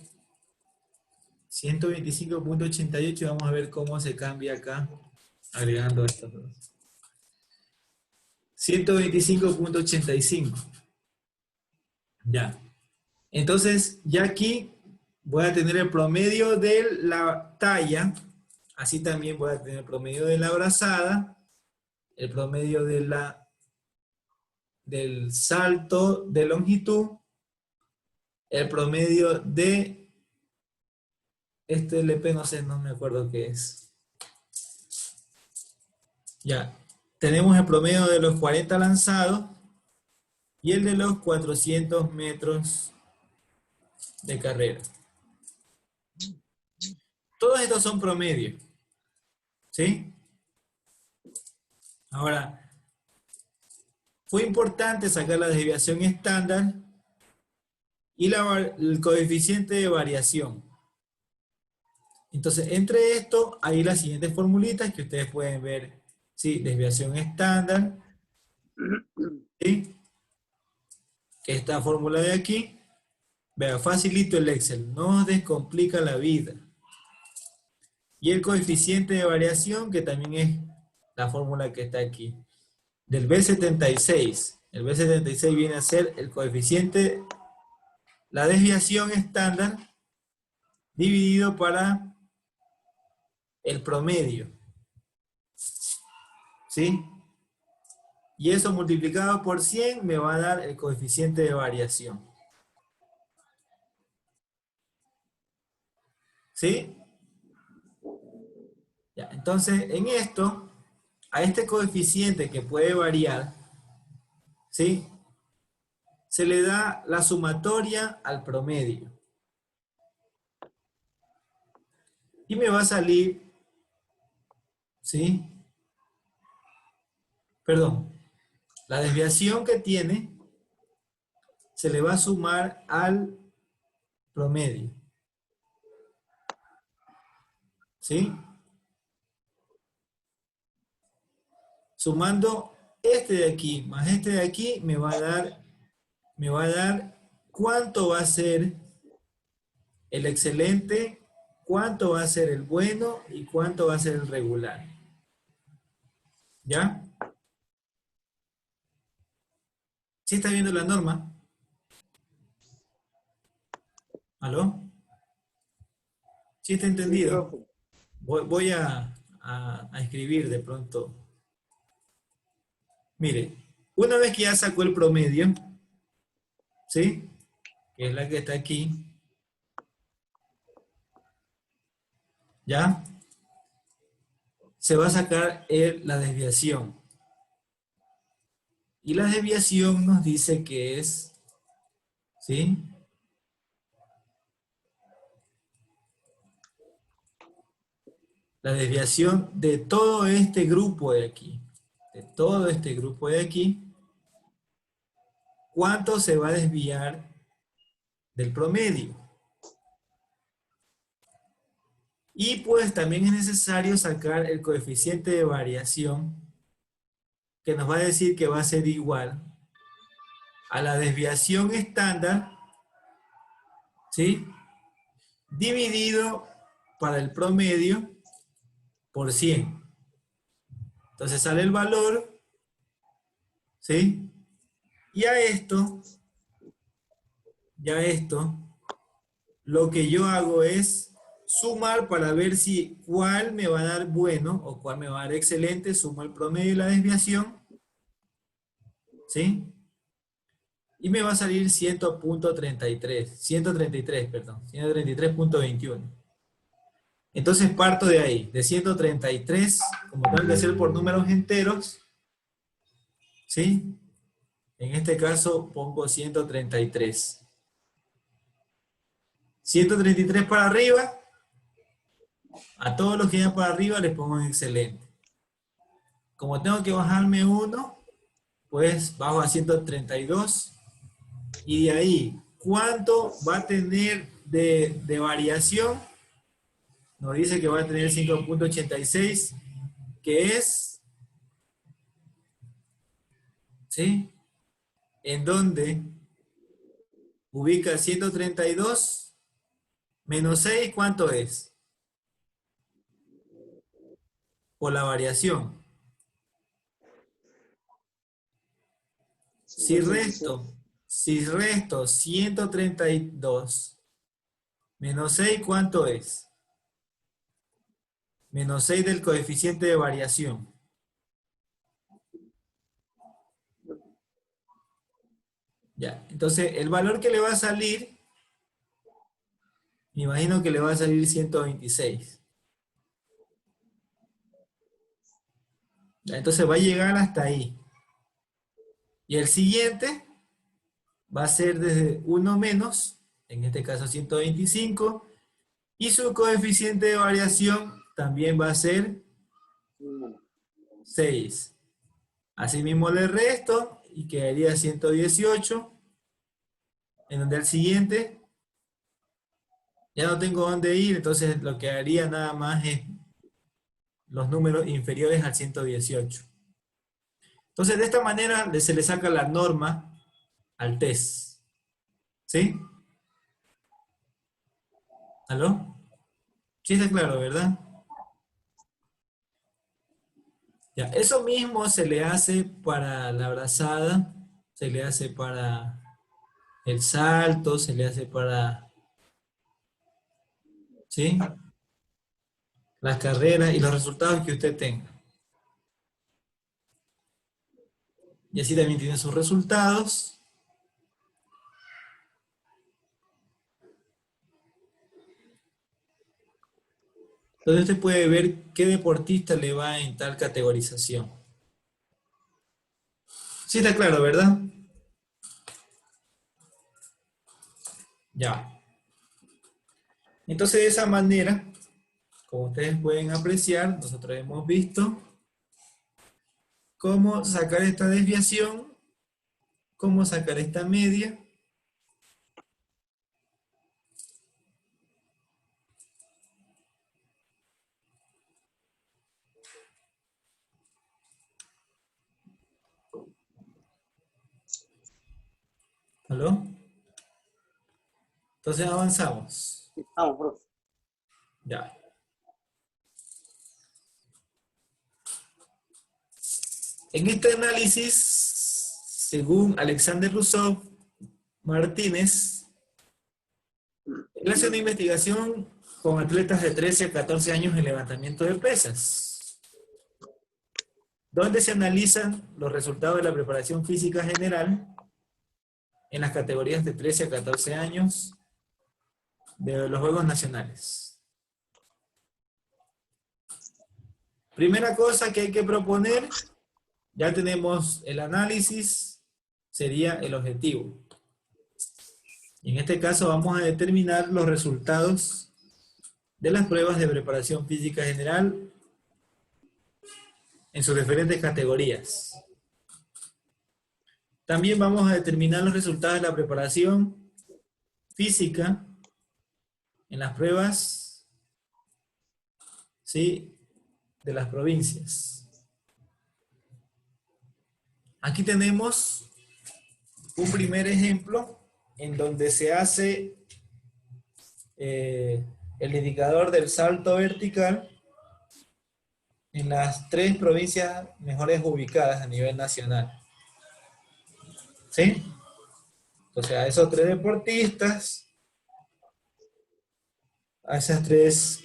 125.88 y vamos a ver cómo se cambia acá agregando estos dos. 125.85. Ya. Entonces, ya aquí voy a tener el promedio de la talla. Así también voy a tener el promedio de la brazada. El promedio de del salto de longitud. El promedio de este LP, no sé, no me acuerdo qué es. Ya. Tenemos el promedio de los 40 lanzados y el de los 400 metros de carrera. Todos estos son promedios. ¿Sí? Ahora, fue importante sacar la desviación estándar y el coeficiente de variación. Entonces, entre esto, hay las siguientes formulitas que ustedes pueden ver. Sí, desviación estándar. ¿Sí? Esta fórmula de aquí. Vea, facilito el Excel. No os descomplica la vida. Y el coeficiente de variación, que también es la fórmula que está aquí. Del B76. El B76 viene a ser el coeficiente, la desviación estándar, dividido para el promedio. ¿Sí? Y eso multiplicado por 100 me va a dar el coeficiente de variación. ¿Sí? Ya, entonces, en esto, a este coeficiente que puede variar, ¿sí? Se le da la sumatoria al promedio. Y me va a salir, ¿sí? Perdón, la desviación que tiene se le va a sumar al promedio. ¿Sí? Sumando este de aquí más este de aquí me va a dar cuánto va a ser el excelente, cuánto va a ser el bueno y cuánto va a ser el regular. ¿Ya? ¿Sí está viendo la norma? ¿Aló? ¿Sí está entendido? Sí, Voy a escribir de pronto. Mire, una vez que ya sacó el promedio, ¿sí? Que es la que está aquí. ¿Ya? Se va a sacar la desviación. Y la desviación nos dice que es, ¿sí? La desviación de todo este grupo de aquí. De todo este grupo de aquí. ¿Cuánto se va a desviar del promedio? Y pues también es necesario sacar el coeficiente de variación que nos va a decir que va a ser igual a la desviación estándar, ¿sí? Dividido para el promedio por 100. Entonces sale el valor, ¿sí? Y a esto, lo que yo hago es sumar para ver si cuál me va a dar bueno o cuál me va a dar excelente. Sumo el promedio y la desviación, ¿sí? Y me va a salir 133.21. Entonces parto de ahí, de 133, como tengo que hacer por números enteros, ¿sí? En este caso pongo 133. 133 para arriba, A todos los que van para arriba les pongo en excelente. Como tengo que bajarme uno, pues bajo a 132. Y de ahí, ¿cuánto va a tener de variación? Nos dice que va a tener 5.86, que es, ¿sí? En donde ubica 132 menos 6, ¿cuánto es? Por la variación. Si 186. resto 132 menos 6, ¿cuánto es? Menos 6 del coeficiente de variación. Ya, entonces el valor que le va a salir, me imagino que le va a salir 126. Ya, entonces va a llegar hasta ahí. Y el siguiente va a ser desde 1 menos, en este caso 125, y su coeficiente de variación también va a ser 6. Asimismo le resto y quedaría 118, en donde el siguiente ya no tengo dónde ir, entonces lo que haría nada más es los números inferiores al 118. Entonces de esta manera se le saca la norma al test. ¿Sí? ¿Aló? Sí está claro, ¿verdad? Ya, eso mismo se le hace para la brazada, se le hace para el salto, se le hace para, ¿sí? Las carreras y los resultados que usted tenga. Y así también tiene sus resultados. Entonces usted puede ver qué deportista le va en tal categorización. Sí está claro, ¿verdad? Ya. Entonces de esa manera, como ustedes pueden apreciar, nosotros hemos visto cómo sacar esta desviación, cómo sacar esta media. ¿Aló? Entonces avanzamos. Vamos, profe. Ya. En este análisis, según Alexander Rousseau Martínez, él hace una investigación con atletas de 13 a 14 años en levantamiento de pesas, donde se analizan los resultados de la preparación física general en las categorías de 13 a 14 años de los Juegos Nacionales. Primera cosa que hay que proponer, ya tenemos el análisis, sería el objetivo. Y en este caso vamos a determinar los resultados de las pruebas de preparación física general en sus diferentes categorías. También vamos a determinar los resultados de la preparación física en las pruebas, ¿sí?, de las provincias. Aquí tenemos un primer ejemplo en donde se hace el indicador del salto vertical en las 3 provincias mejores ubicadas a nivel nacional. ¿Sí? O sea, a esos 3 deportistas, a esos 3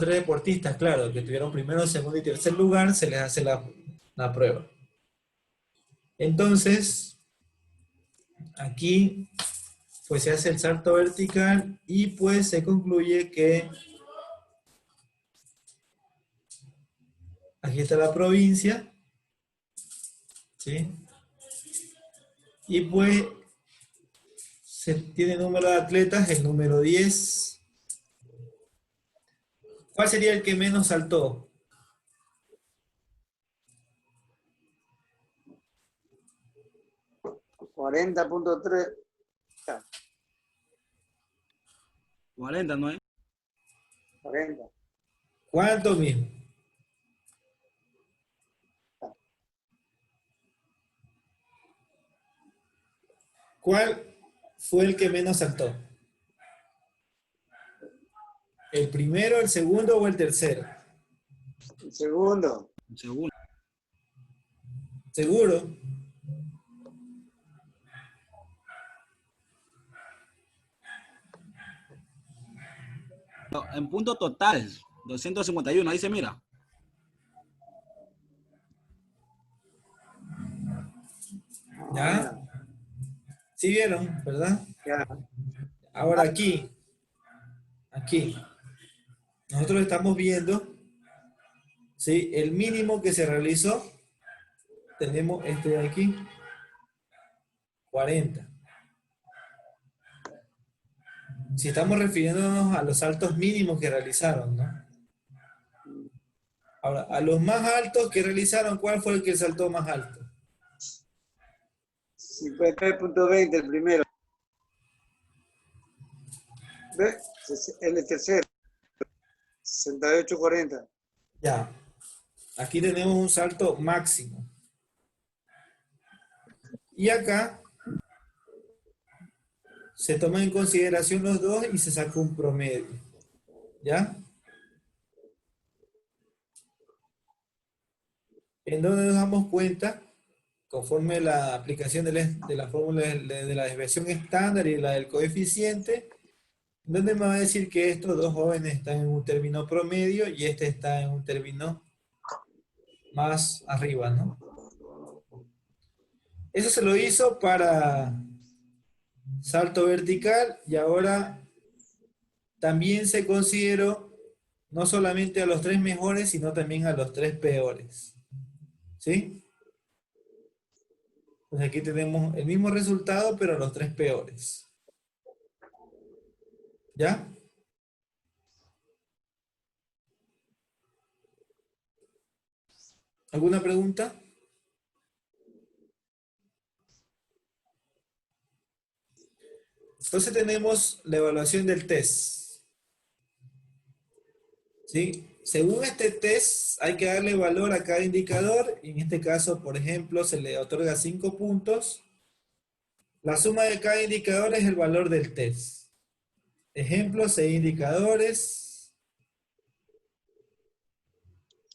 deportistas, claro, que tuvieron primero, segundo y tercer lugar, se les hace la prueba. Entonces, aquí pues se hace el salto vertical y pues se concluye que aquí está la provincia, ¿sí? Y pues se tiene número de atletas, el número 10. ¿Cuál sería el que menos saltó? $40.3. 40, ¿no es? 40. ¿Cuánto mismo? ¿Cuál fue el que menos saltó? ¿El primero, el segundo o el tercero? El segundo. Segundo. ¿Seguro? No, en punto total, 251, ahí se mira. ¿Ya? ¿Sí vieron, verdad? Ya. Ahora aquí, nosotros estamos viendo, ¿sí? El mínimo que se realizó, tenemos este de aquí, 40. Si estamos refiriéndonos a los saltos mínimos que realizaron, ¿no? Ahora, a los más altos que realizaron, ¿cuál fue el que saltó más alto? 53.20 el primero. ¿Ve? El tercero. 68.40. Ya. Aquí tenemos un salto máximo. Y acá se toman en consideración los dos y se saca un promedio. ¿Ya? En donde nos damos cuenta, conforme la aplicación de la fórmula de la desviación estándar y la del coeficiente, donde me va a decir que estos dos jóvenes están en un término promedio y este está en un término más arriba, ¿no? Eso se lo hizo para salto vertical y ahora también se consideró no solamente a los 3 mejores, sino también a los 3 peores. ¿Sí? Pues aquí tenemos el mismo resultado, pero a los 3 peores. ¿Ya? ¿Alguna pregunta? Entonces tenemos la evaluación del test. ¿Sí? Según este test hay que darle valor a cada indicador. En este caso, por ejemplo, se le otorga 5 puntos. La suma de cada indicador es el valor del test. Ejemplo, 6 indicadores.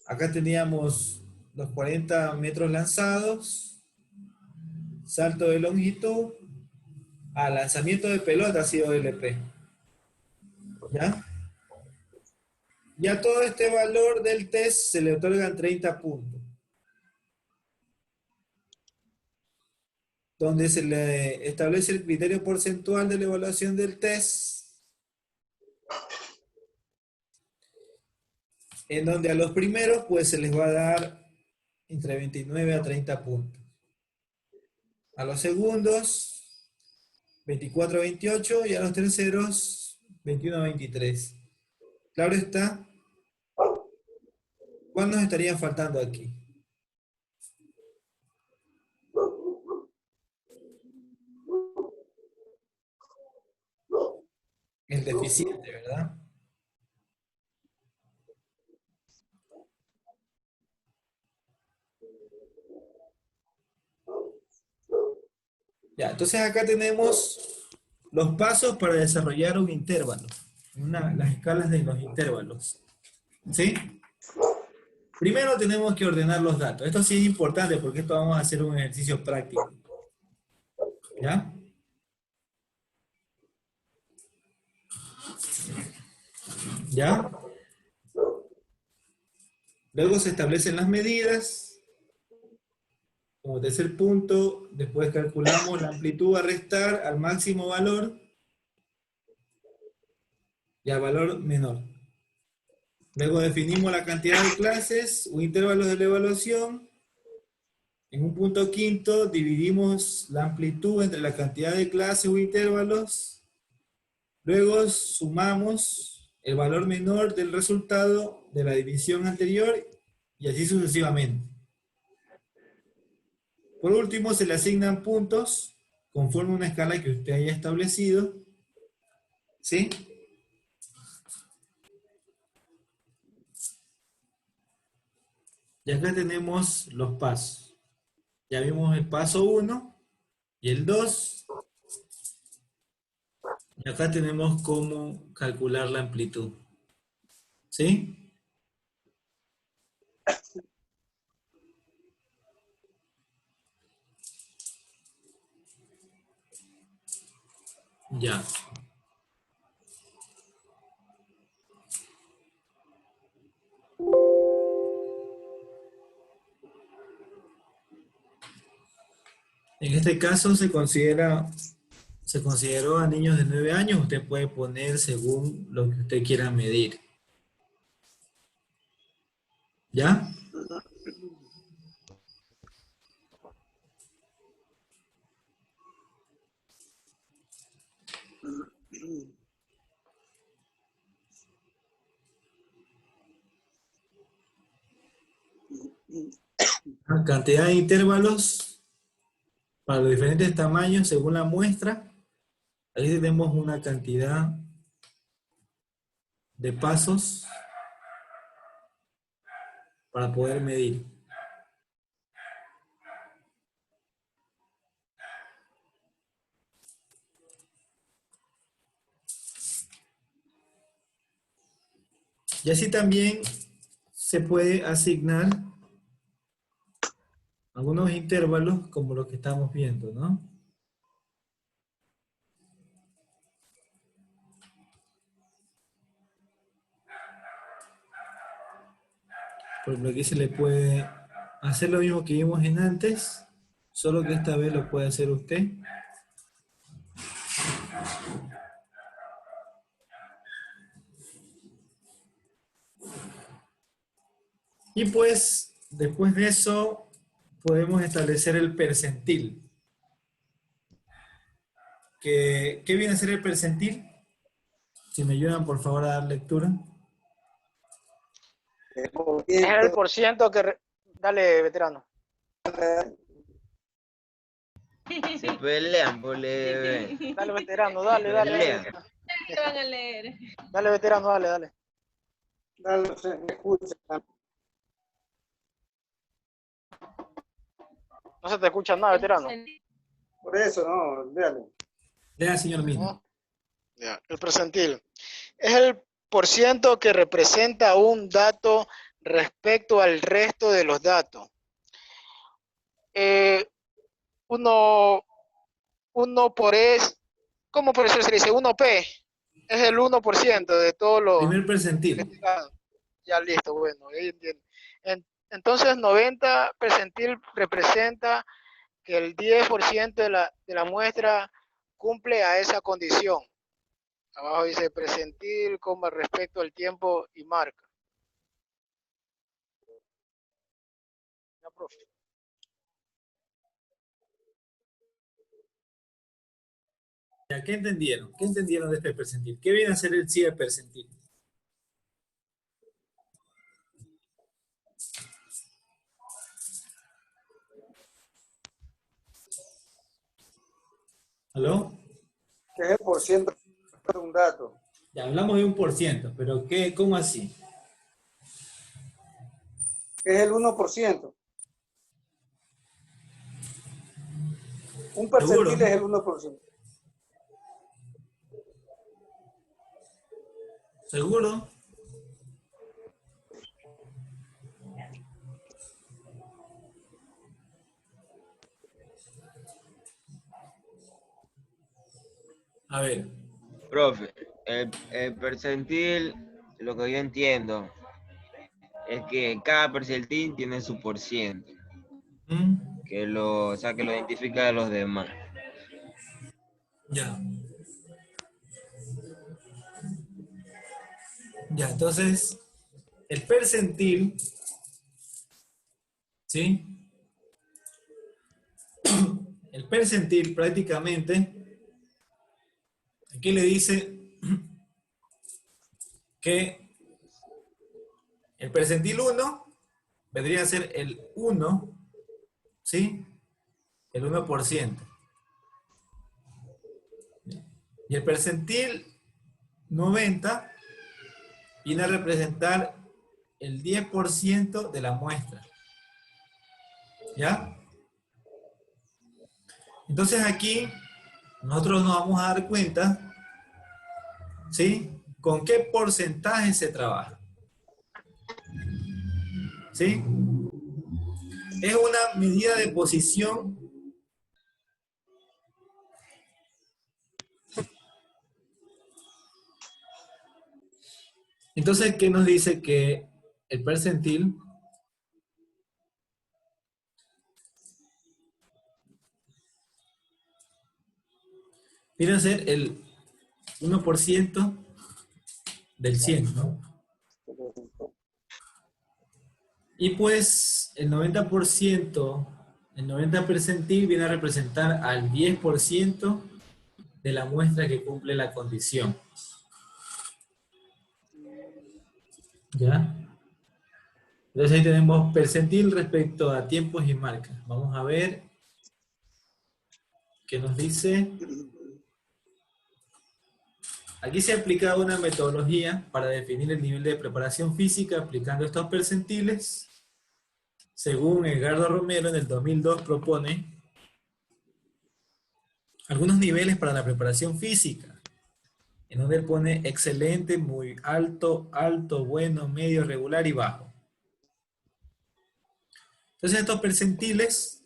Acá teníamos los 40 metros lanzados. Salto de longitud. Lanzamiento de pelota ha sido LP. ¿Ya? Y a todo este valor del test se le otorgan 30 puntos. Donde se le establece el criterio porcentual de la evaluación del test. En donde a los primeros pues se les va a dar entre 29 a 30 puntos. A los segundos 24 a 28 y a los terceros 21 a 23. Claro está. ¿Cuál nos estaría faltando aquí? El deficiente, ¿verdad? Ya, entonces acá tenemos los pasos para desarrollar un intervalo. Las escalas de los intervalos. ¿Sí? Primero tenemos que ordenar los datos. Esto sí es importante porque esto vamos a hacer un ejercicio práctico. ¿Ya? ¿Ya? Luego se establecen las medidas. Como tercer punto, después calculamos la amplitud a restar al máximo valor y al valor menor. Luego definimos la cantidad de clases o intervalos de la evaluación. En un punto quinto dividimos la amplitud entre la cantidad de clases o intervalos. Luego sumamos el valor menor del resultado de la división anterior y así sucesivamente. Por último, se le asignan puntos conforme a una escala que usted haya establecido. ¿Sí? Y acá tenemos los pasos. Ya vimos el paso 1 y el 2. Y acá tenemos cómo calcular la amplitud. ¿Sí? Ya. En este caso se consideró a niños de 9 años. Usted puede poner según lo que usted quiera medir. ¿Ya? La cantidad de intervalos para los diferentes tamaños según la muestra. Ahí tenemos una cantidad de pasos para poder medir. Y así también se puede asignar algunos intervalos como los que estamos viendo, ¿no? Por ejemplo, aquí se le puede hacer lo mismo que vimos en antes, solo que esta vez lo puede hacer usted. Y pues, después de eso, podemos establecer el percentil. ¿Qué viene a ser el percentil? Si me ayudan, por favor, a dar lectura. Es el porciento que... Dale, veterano. Se pelean por leer. Dale, veterano, dale. ¿Qué van a leer? Dale, veterano, dale. Dale, me escucha. No se te escucha nada, veterano. Por eso, no, dale. Lea, señor mismo. ¿No? Ya, el percentil. Es el porciento que representa un dato respecto al resto de los datos. Uno por es, ¿cómo por eso se dice? 1P. Es el 1% de todos los... Primer percentil. Ya listo, bueno, ahí entiendo. Entonces 90 percentil representa que el 10% de la muestra cumple a esa condición. Abajo dice percentil, coma respecto al tiempo y marca. Ya, profe. Ya, ¿qué entendieron? ¿Qué entendieron de este percentil? ¿Qué viene a ser el CIE percentil? ¿Aló? Que es el porciento de un dato. Ya hablamos de un por ciento, pero ¿cómo así? Que es el 1%. Un percentil ¿Seguro? es el 1%. ¿Seguro? A ver. Profe, el percentil, lo que yo entiendo, es que cada percentil tiene su porciento, que lo identifica de los demás. Ya. Ya, entonces, el percentil, ¿sí? el percentil prácticamente, aquí le dice que el percentil 1 vendría a ser el 1, ¿sí? El 1%. Y el percentil 90 viene a representar el 10% de la muestra. ¿Ya? Entonces aquí nosotros nos vamos a dar cuenta, ¿sí? Con qué porcentaje se trabaja. ¿Sí? Es una medida de posición entonces, ¿qué nos dice? Que el percentil viene a ser el 1% del 100, ¿no? Y pues el 90%, el 90 percentil viene a representar al 10% de la muestra que cumple la condición. ¿Ya? Entonces ahí tenemos percentil respecto a tiempos y marcas. Vamos a ver qué nos dice. Aquí se ha aplicado una metodología para definir el nivel de preparación física aplicando estos percentiles. Según Edgardo Romero, en el 2002 propone algunos niveles para la preparación física, en donde él pone excelente, muy alto, alto, bueno, medio, regular y bajo. Entonces estos percentiles,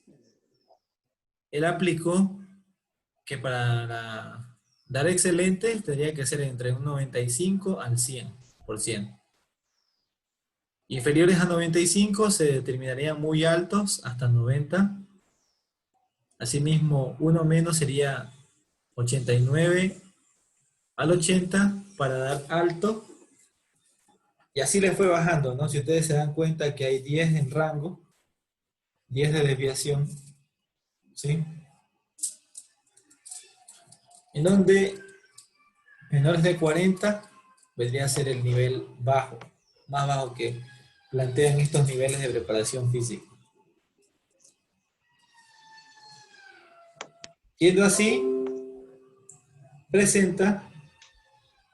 él aplicó que para dar excelente tendría que ser entre un 95 al 100%. Inferiores a 95 se determinarían muy altos, hasta 90. Asimismo, uno menos sería 89 al 80 para dar alto. Y así le fue bajando, ¿no? Si ustedes se dan cuenta que hay 10 en rango, 10 de desviación, ¿sí? En donde menores de 40 vendría a ser el nivel bajo, más bajo que plantean estos niveles de preparación física. Yendo así, presenta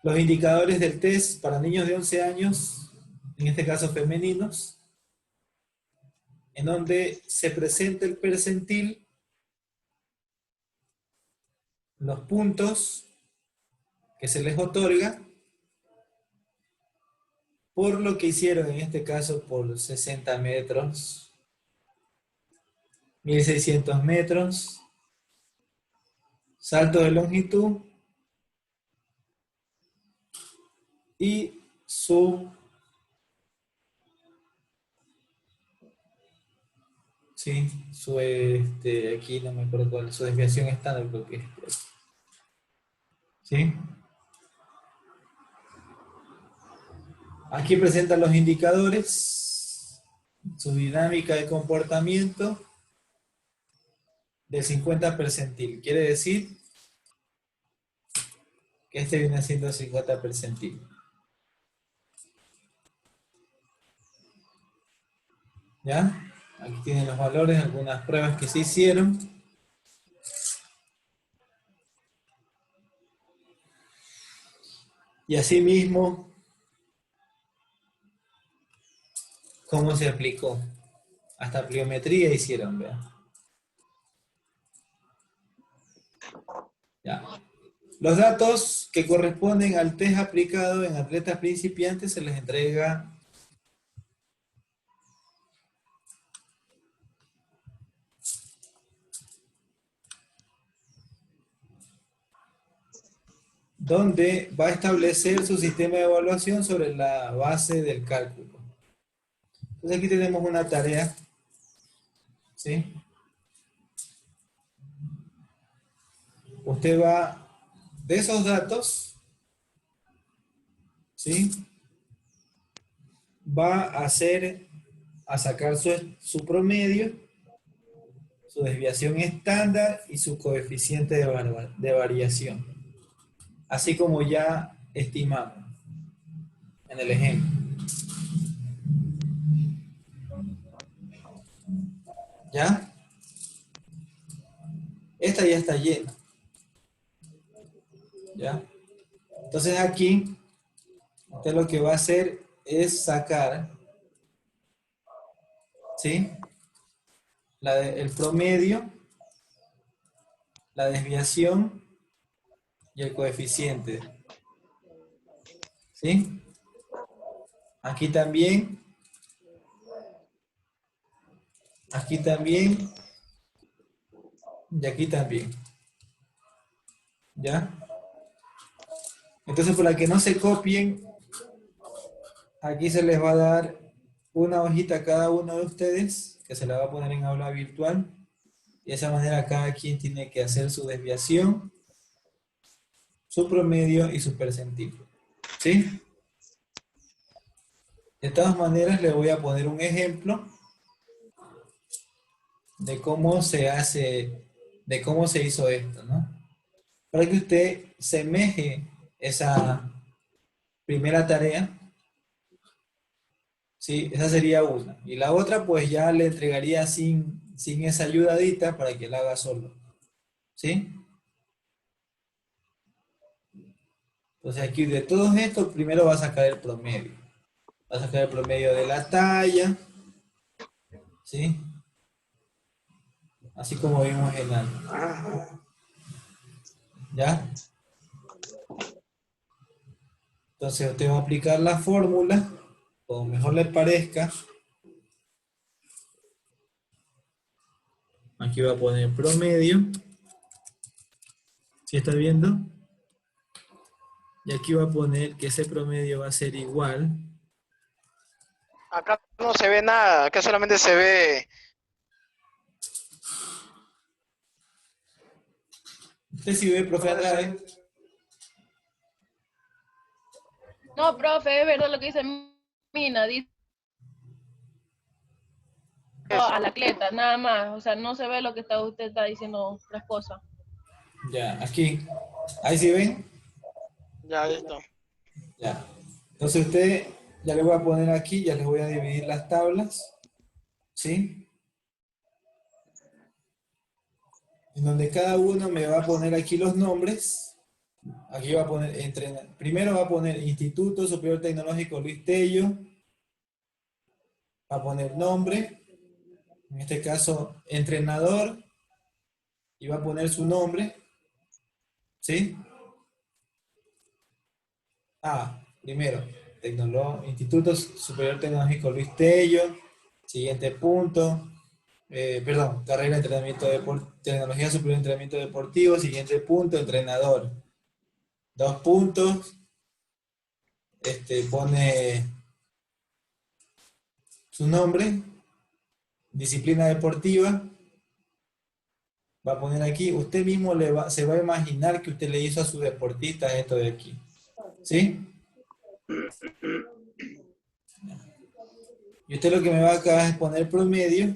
los indicadores del test para niños de 11 años, en este caso femeninos, en donde se presenta el percentil, los puntos que se les otorga, por lo que hicieron en este caso por 60 metros, 1600 metros, salto de longitud y su aquí no me acuerdo cuál, su desviación estándar, creo que es. ¿Sí? Aquí presentan los indicadores, su dinámica de comportamiento del 50 percentil. Quiere decir que este viene siendo el 50 percentil. ¿Ya? Aquí tienen los valores, algunas pruebas que se hicieron. Y asimismo, ¿cómo se aplicó? Hasta pliometría hicieron, vean. Ya. Los datos que corresponden al test aplicado en atletas principiantes se les entrega donde va a establecer su sistema de evaluación sobre la base del cálculo. Entonces aquí tenemos una tarea, ¿sí? Usted va de esos datos, ¿sí? Va a sacar su promedio, su desviación estándar y su coeficiente de variación. Así como ya estimamos en el ejemplo. ¿Ya? Esta ya está llena. ¿Ya? Entonces aquí, usted lo que va a hacer es sacar, ¿sí? El promedio, la desviación y el coeficiente. ¿Sí? Aquí también, y aquí también. ¿Ya? Entonces, para que no se copien, aquí se les va a dar una hojita a cada uno de ustedes, que se la va a poner en aula virtual. Y de esa manera cada quien tiene que hacer su desviación, su promedio y su percentil. ¿Sí? De todas maneras, les voy a poner un ejemplo de cómo se hace, de cómo se hizo esto, ¿no? Para que usted semeje esa primera tarea. Sí, esa sería una. Y la otra, pues ya le entregaría sin esa ayudadita para que la haga solo. ¿Sí? Entonces aquí de todos estos, primero va a sacar el promedio. Va a sacar el promedio de la talla. ¿Sí? Así como vimos en la... ¿Ya? Entonces usted va a aplicar la fórmula, como mejor le parezca. Aquí va a poner promedio. ¿Sí está viendo? Y aquí va a poner que ese promedio va a ser igual. Acá no se ve nada, acá solamente se ve. ¿Usted sí ve, profe Andrade? No, profe, es verdad lo que dice Mina, dice a la cleta, nada más, o sea, no se ve lo que usted está diciendo otras cosas. Ya, aquí. Ahí sí ven. Ya, listo. Ya. Entonces usted, ya le voy a poner aquí, ya les voy a dividir las tablas. ¿Sí? En donde cada uno me va a poner aquí los nombres. Aquí va a poner, primero va a poner Instituto Superior Tecnológico Luis Tello. Va a poner nombre. En este caso, entrenador. Y va a poner su nombre. ¿Sí? Primero, Instituto Superior Tecnológico Luis Tello. Siguiente punto. Carrera de entrenamiento tecnología superior de entrenamiento deportivo. Siguiente punto, entrenador. 2 puntos. Pone su nombre. Disciplina deportiva. Va a poner aquí. Usted mismo se va a imaginar que usted le hizo a su deportista esto de aquí. ¿Sí? Y usted lo que me va a acá es poner promedio,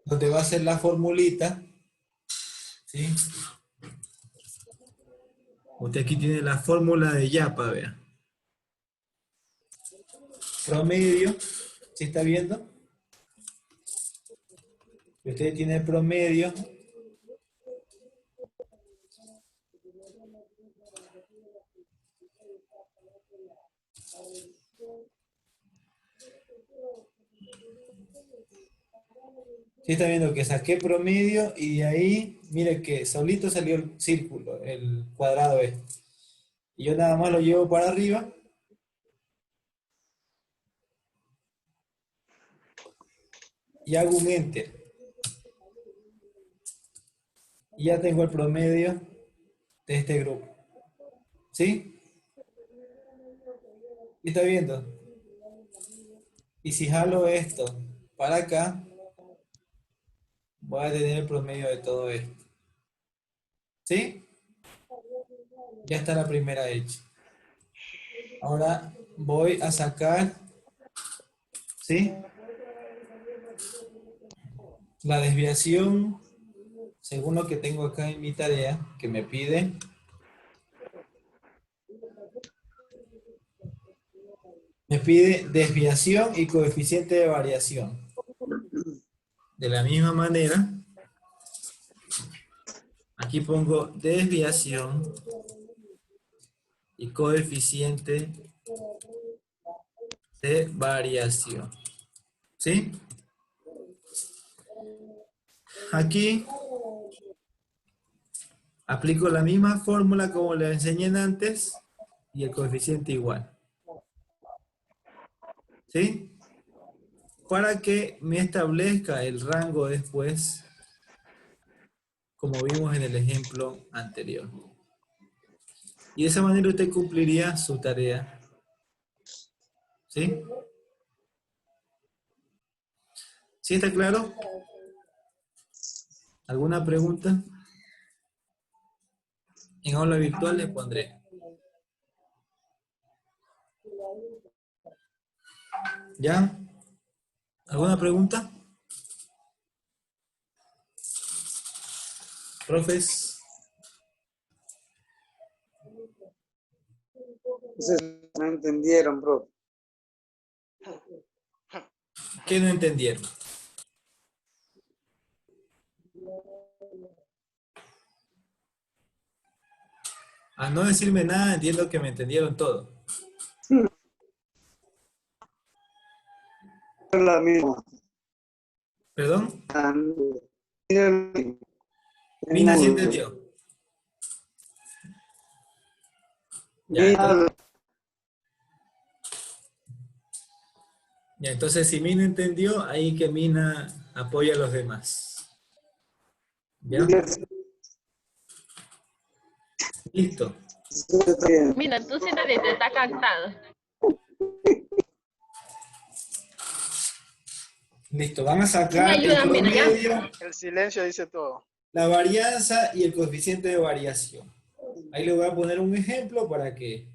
donde va a ser la formulita. ¿Sí? Usted aquí tiene la fórmula de YAPA, vea. Promedio, ¿sí está viendo? Usted tiene promedio. Sí está viendo que saqué promedio y de ahí, mire que solito salió el círculo, el cuadrado este. Y yo nada más lo llevo para arriba. Y hago un enter. Y ya tengo el promedio de este grupo. ¿Sí? ¿Sí está viendo? Y si jalo esto para acá, voy a tener el promedio de todo esto. ¿Sí? Ya está la primera hecha. Ahora voy a sacar, ¿sí? La desviación, según lo que tengo acá en mi tarea, que me pide, desviación y coeficiente de variación. De la misma manera, aquí pongo desviación y coeficiente de variación. ¿Sí? Aquí aplico la misma fórmula como le enseñé antes y el coeficiente igual. ¿Sí? Para que me establezca el rango después, como vimos en el ejemplo anterior. Y de esa manera usted cumpliría su tarea. ¿Sí? ¿Sí está claro? ¿Alguna pregunta? En aula virtual le pondré. ¿Ya? ¿Alguna pregunta? Profes. No entendieron, bro. ¿Qué no entendieron? Al no decirme nada, entiendo que me entendieron todo. Es la misma. ¿Perdón? Miren, Mina sí entendió. Ya, entonces si Mina entendió, ahí que Mina apoya a los demás. ¿Ya? Listo. Mira, tú sí te está captado. Listo, van a Me sacar el ayudan, Mina, ya. promedio, El silencio dice todo. la varianza y el coeficiente de variación. Ahí le voy a poner un ejemplo para que,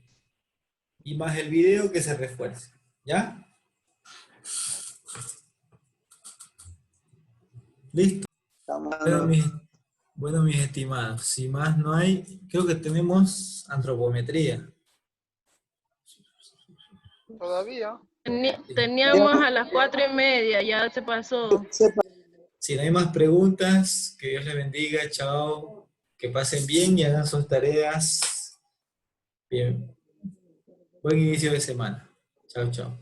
y más el video que se refuerce. ¿Ya? Listo. Bueno, mis estimados, si más no hay, creo que tenemos antropometría. Todavía. Teníamos a las 4:30, ya se pasó. Si no hay más preguntas, que Dios les bendiga, chao, que pasen bien y hagan sus tareas. Bien. Buen inicio de semana. Chao, chao.